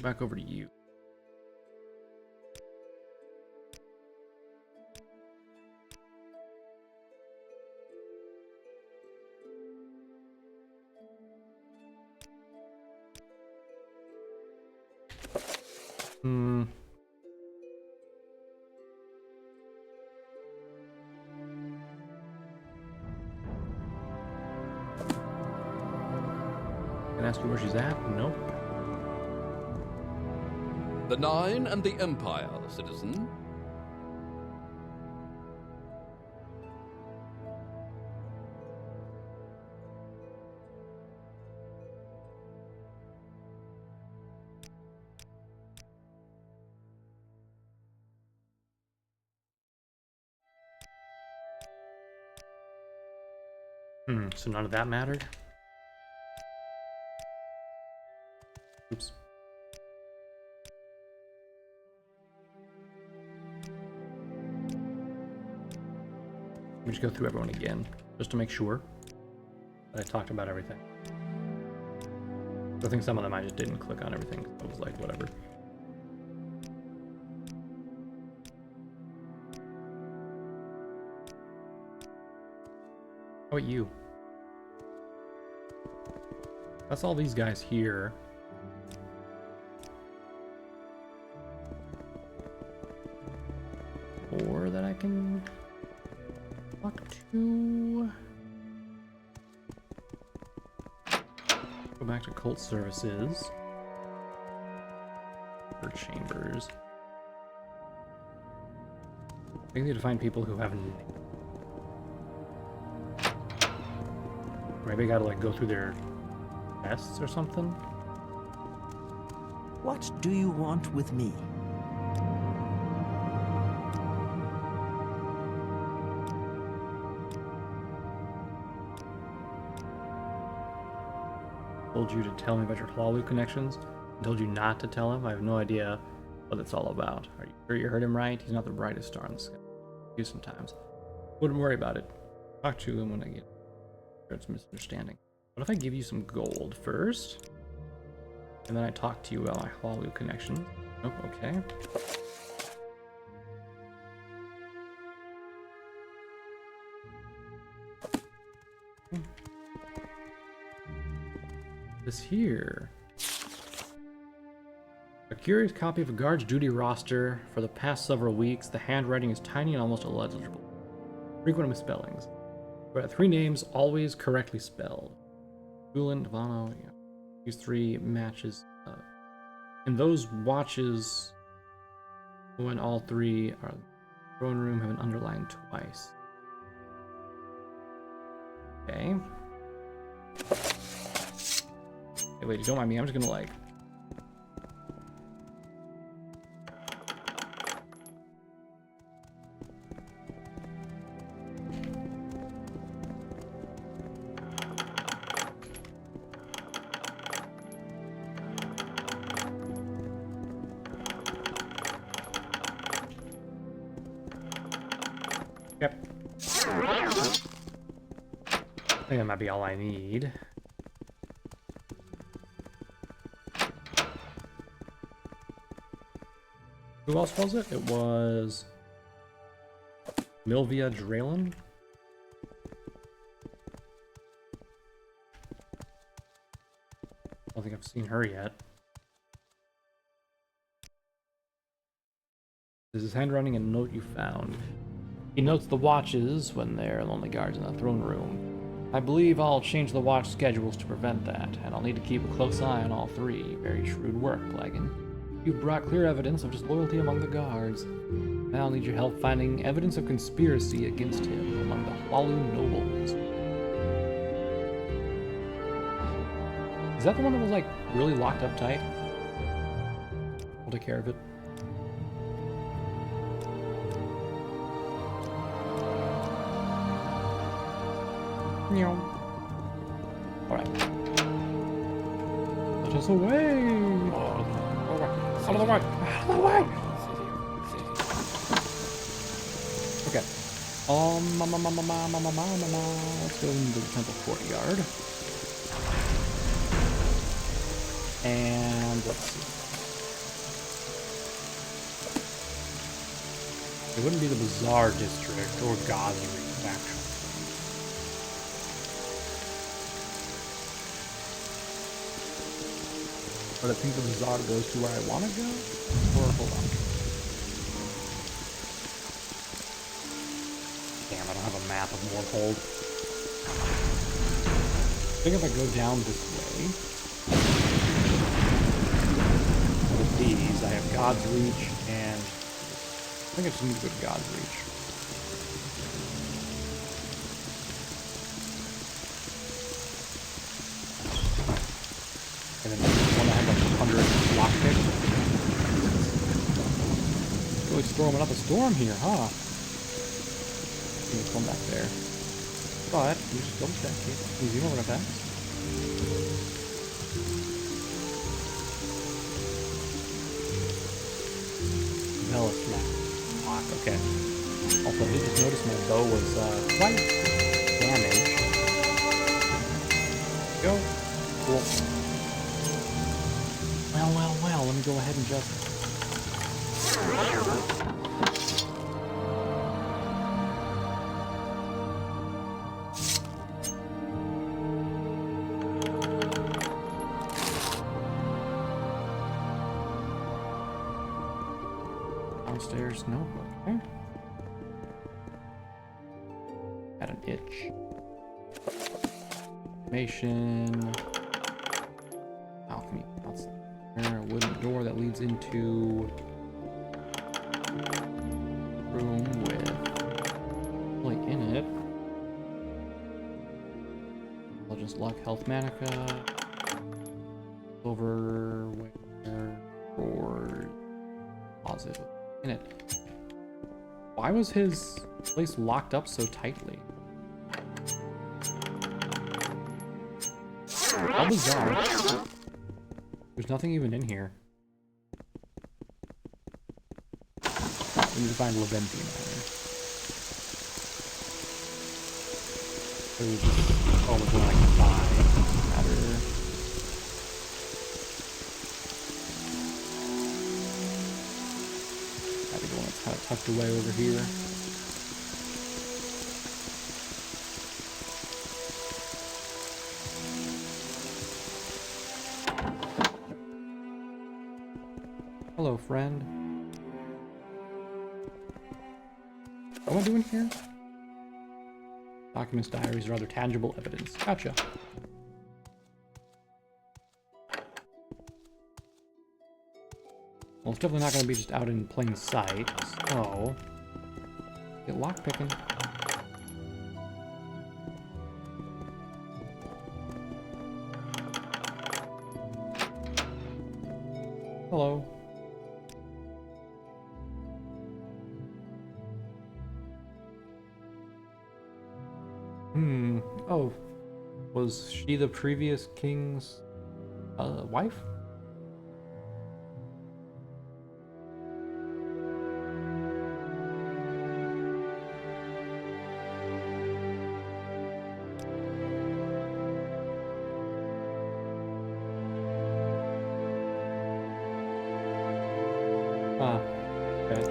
Back over to you. Can I ask you where she's at? Nope. The Nine and the Empire, citizen. So none of that mattered? Oops. Let me just go through everyone again, just to make sure that I talked about everything. I think some of them I just didn't click on everything. I was like, whatever. How about you? That's all these guys here. Or that I can talk to. Go back to cult services. Or chambers. I need to find people who haven't. Maybe I gotta like go through their tests or something. What do you want with me? Told you to tell me about your Hlalu connections. I told you not to tell him. I have no idea what it's all about. Are you sure you heard him right? He's not the brightest star in the sky. You sometimes. Wouldn't worry about it. Talk to him when I get sure it's a misunderstanding. What if I give you some gold first? And then I talk to you while I follow connection. Oh, okay. This here. A curious copy of a guard's duty roster. For the past several weeks, the handwriting is tiny and almost illegible. Frequent misspellings. But 3 names always correctly spelled. Gulen, Vano, yeah. These 3 matches. And those watches, when all 3 are in the throne room, have an underline twice. Okay. Hey, wait, don't mind me. I'm just gonna like. Yep. I think that might be all I need. Who else was it? It was Milvia Draylen. I don't think I've seen her yet. This is handwriting and note you found. He notes the watches when they're lonely guards in the throne room. I believe I'll change the watch schedules to prevent that, and I'll need to keep a close eye on all 3. Very shrewd work, Plagen. You've brought clear evidence of disloyalty among the guards. Now I'll need your help finding evidence of conspiracy against him among the Hlalu nobles. Is that the one that was, like, really locked up tight? I'll take care of it. Alright. Let us away! Out of the way! Out of the way! Okay. Let's go into the temple courtyard. And let's see. It wouldn't be the Bazaar district or Gazri, actually. But I think the Bazaar goes to where I want to go? Or hold on. Damn, I don't have a map of Morrowind. I think if I go down this way, with these, I have God's Reach, and I think I just need to go to God's Reach. And then one that had like 100 lockpicks. Really storming up a storm here, huh? Come back there. But you just double check it. Easy over attacks. Velas lock. Okay. Also, I did just notice my bow was quite damaged. Go. Cool. Well, let me go ahead and just... Downstairs, no, okay. Had an itch. Information. Alchemy. There, a wooden door that leads into a room with like in it. Legends luck, health, manica, silverware, sword, closet in it. Why was his place locked up so tightly? How bizarre. There's nothing even in here. We need to find Leventi Manor. There's almost one I can buy. Matter. Gotta go one that's kind of tucked away over here. Hello, friend. What am I doing here? Documents, diaries, or other tangible evidence. Gotcha. Well, it's definitely not going to be just out in plain sight, so... Get lockpicking. Hello. Oh, was she the previous king's wife? Ah, okay.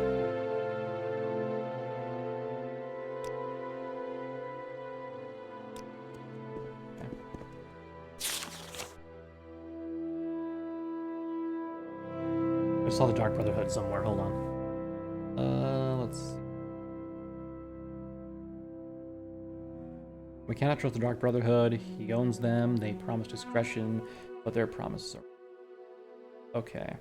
I saw the Dark Brotherhood somewhere. Hold on. Let's see. We cannot trust the Dark Brotherhood. He owns them. They promise discretion, but their promises are... Okay.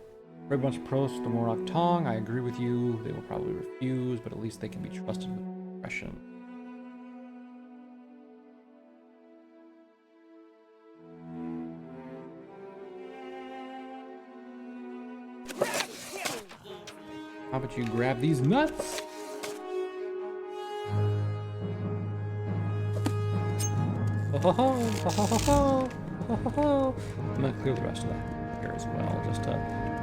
Very much pros to Morok Tong. I agree with you. They will probably refuse, but at least they can be trusted with discretion. How about you grab these nuts? I'm gonna clear the rest of that here as well, just to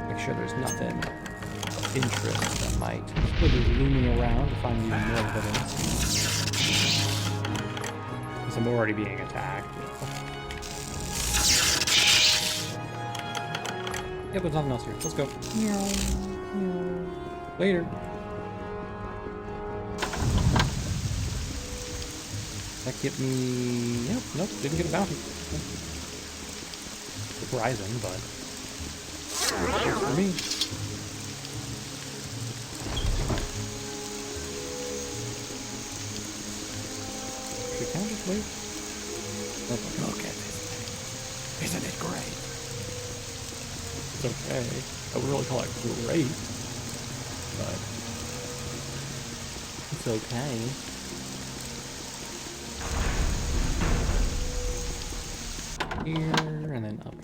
make sure there's nothing of interest that might be looming around to find even more evidence. Because I'm already being attacked. Yep, there's nothing else here. Let's go. Later. That get me... Yep, nope, didn't get a bounty. Surprising, but... Good for me. Can I just wait? Look at this thing. Isn't it great? It's okay. I would really call it great. But... It's okay. Here, and then up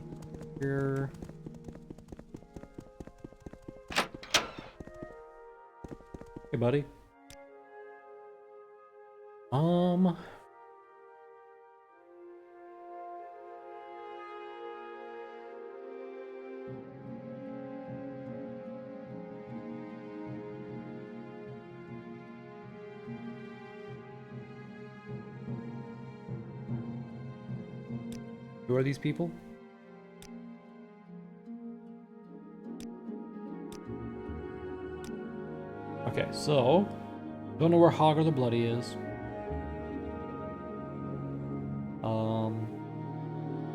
here. Hey, buddy. Who are these people? Okay, so don't know where Hogger the Bloody is.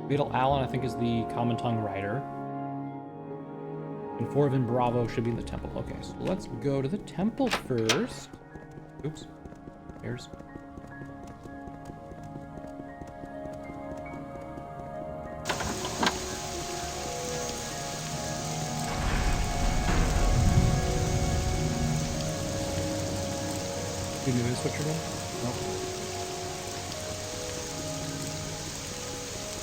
Beetle Allen, I think, is the Common Tongue Rider. And Forvin Bravo should be in the temple. Okay, so let's go to the temple first. Oops. There's. You knew this what you're doing? Nope.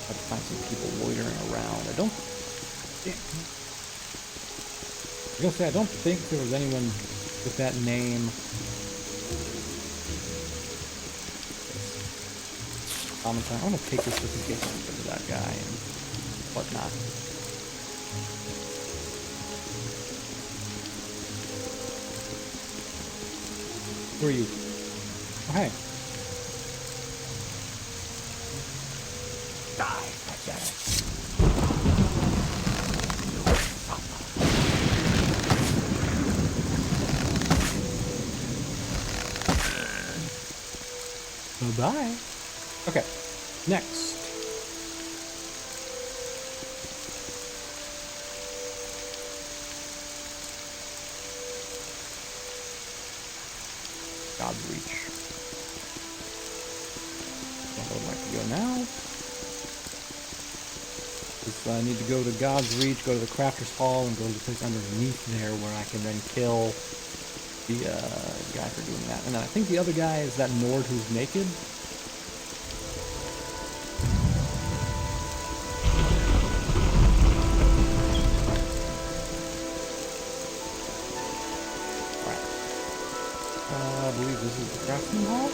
I'd find some people loitering around. I was gonna say, I don't think there was anyone with that name. I'm gonna take this just in case I go to that guy and whatnot. Who are you? Oh, hey. Die, Pathetic. Bye-bye. Okay, next. God's Reach. Don't know where I can go now. I need to go to God's Reach, go to the Crafter's Hall, and go to the place underneath there where I can then kill the guy for doing that. And then I think the other guy is that Nord who's naked. I believe this is the crafting hall.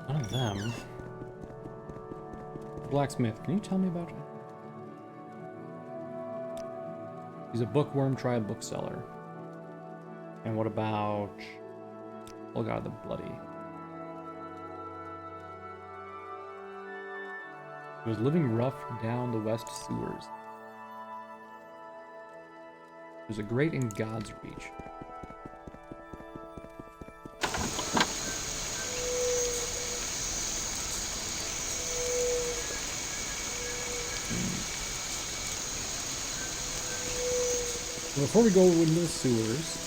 One of them. Blacksmith, can you tell me about it? He's a bookworm, try a bookseller. And what about... Oh god, the bloody... He was living rough down the west sewers. There's a grate in God's Reach. Before we go into the sewers,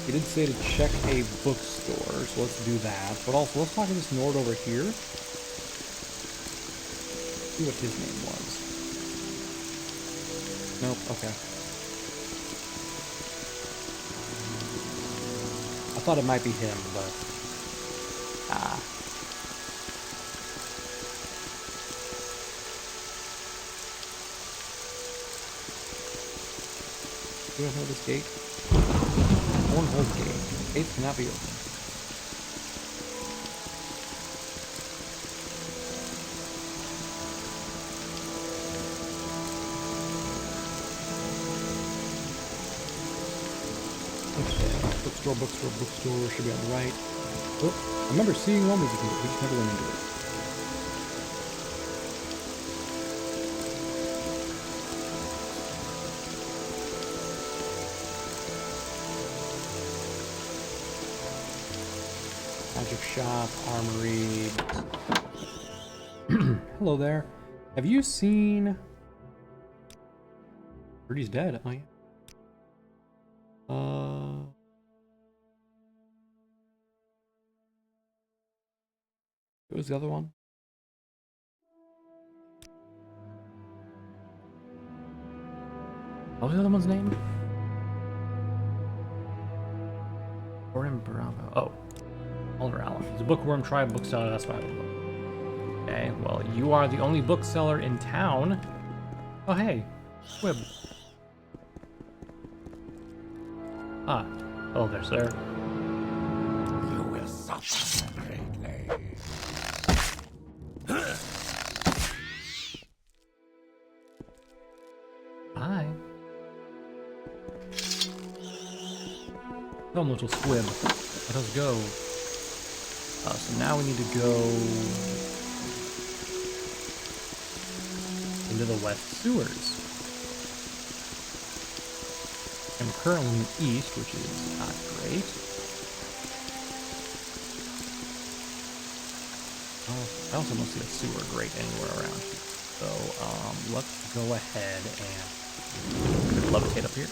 he did say to check a bookstore, so let's do that. But also, let's talk to this Nord over here. See what his name was. Nope, okay. I thought it might be him, but... You don't know this gate? Hornhold gate. Gates cannot be opened. Okay. Bookstore. Should be on the right. Oh, I remember seeing one, we just never went into it. Magic shop, armory. Hello there. Have you seen... Birdie's dead. Oh, yeah. What was the other one? What was the other one's name? Gordon Bravo. Oh. Oliver Allen. He's a bookworm, try a bookseller, that's why I would look. Okay, well, you are the only bookseller in town. Oh, hey. Squib. Ah. Hello there, sir. You will suffer greatly. Hi. Come, little squib. Let us go. So now we need to go into the west sewers. I'm currently in east, which is not great. Oh, I also don't see a sewer grate anywhere around here. So let's go ahead and levitate up here.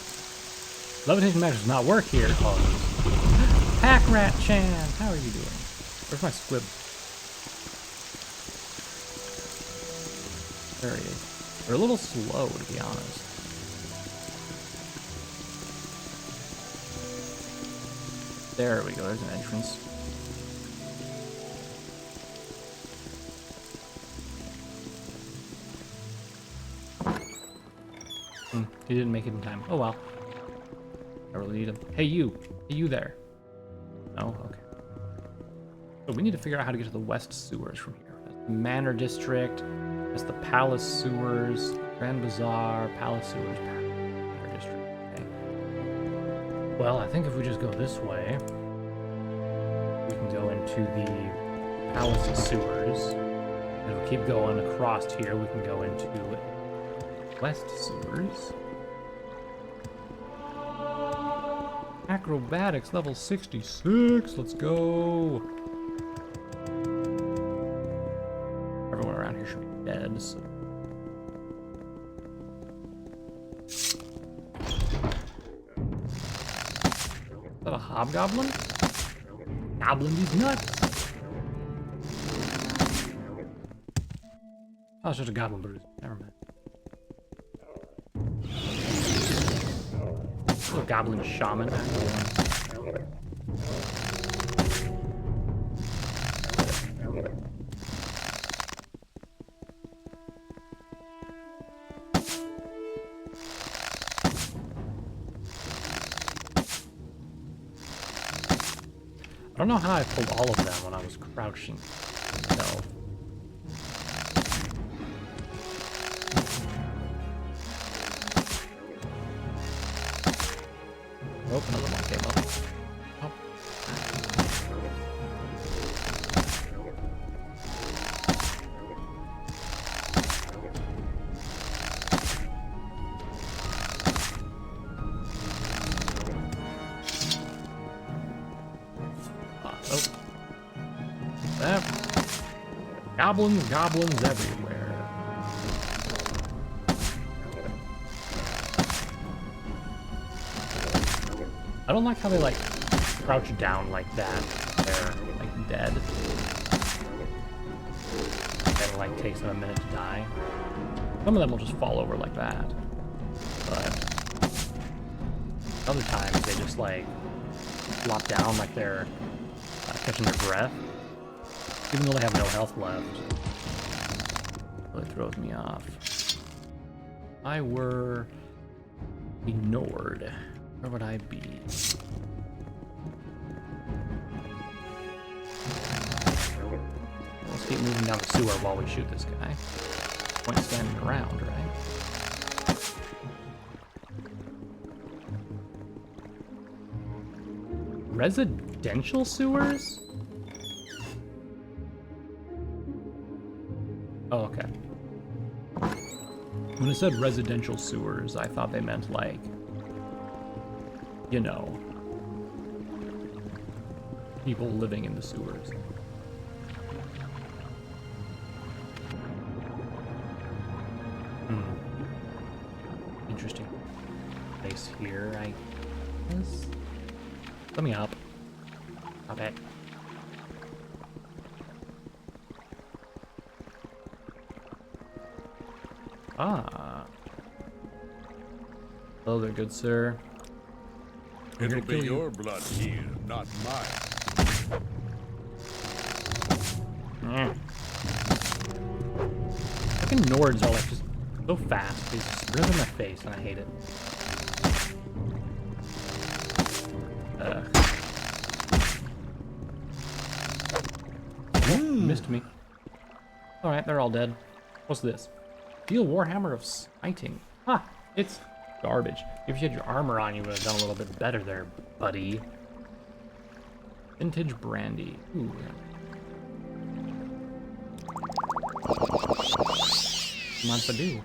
Levitation magic does not work here. Oh, Pack Rat Chan, how are you doing? Where's my squib? There he is. They're a little slow, to be honest. There we go, there's an entrance. He didn't make it in time. Oh well. I really need him. Hey you! Hey you there! No? Okay. So we need to figure out how to get to the west sewers from here. That's the Manor District. That's the Palace Sewers. Grand Bazaar. Palace Sewers. Manor District. Okay. Well, I think if we just go this way, we can go into the Palace Sewers. And if we keep going across here, we can go into West Sewers. Acrobatics level 66. Let's go. Everyone around here should be dead. So. Is that a hobgoblin? Goblin these nuts. Oh, it's just a goblin bruise. Never mind. A goblin shaman. I don't know how I pulled all of them when I was crouching. No. Oh, another one came up. Oh. That. Goblins everywhere. I don't like how they, like, crouch down like that. They're, like, dead. It, like, takes them a minute to die. Some of them will just fall over like that. But other times, they just, like, flop down like they're catching their breath. Even though they have no health left. Really throws me off. If I were ignored, where would I be? Let's keep moving down the sewer while we shoot this guy. Point standing around, right? Residential sewers? Oh, okay. When it said residential sewers, I thought they meant, like, you know, people living in the sewers. Interesting place here, I guess. Let me up. Okay. Ah. Hello there, good sir. It'll be your blood here, not mine. Fucking Nords are like just so fast. They just rip in my face and I hate it. Missed me. Alright, they're all dead. What's this? Steel Warhammer of Smiting. Huh, it's garbage. If you had your armor on, you would have done a little bit better there, buddy. Vintage brandy. Ooh. Come on, Fadu.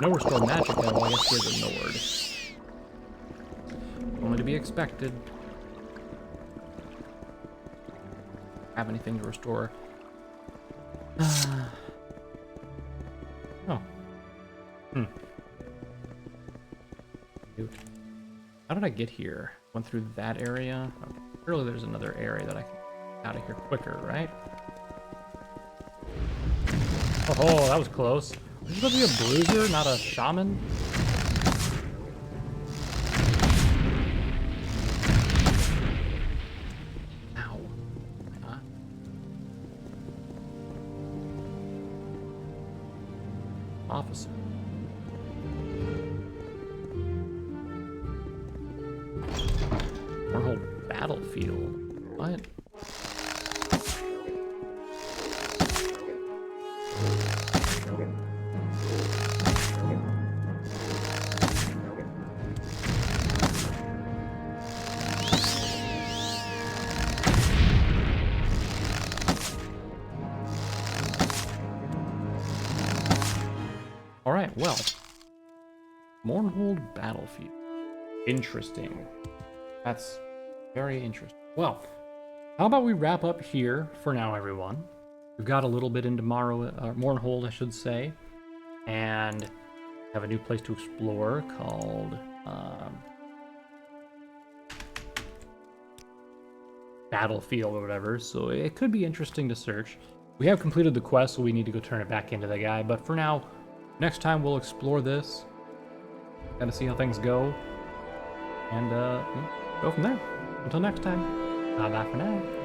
No restore magic, though. I guess here's a Nord. Only to be expected. Have anything to restore? Oh. Dude. How did I get here? Went through that area? Okay. Surely there's another area that I can get out of here quicker, right? Oh, that was close. Was you supposed to be a bruiser, not a shaman? battlefield. What? Alright, well. Morrowind battlefield. Interesting. That's very interesting. Well, how about we wrap up here for now, everyone? We've got a little bit into Morrowind, I should say, and have a new place to explore called Battlefield or whatever, so it could be interesting to search. We have completed the quest, so we need to go turn it back into the guy, but for now, next time we'll explore this, gotta see how things go, and go from there. Until next time, bye for now.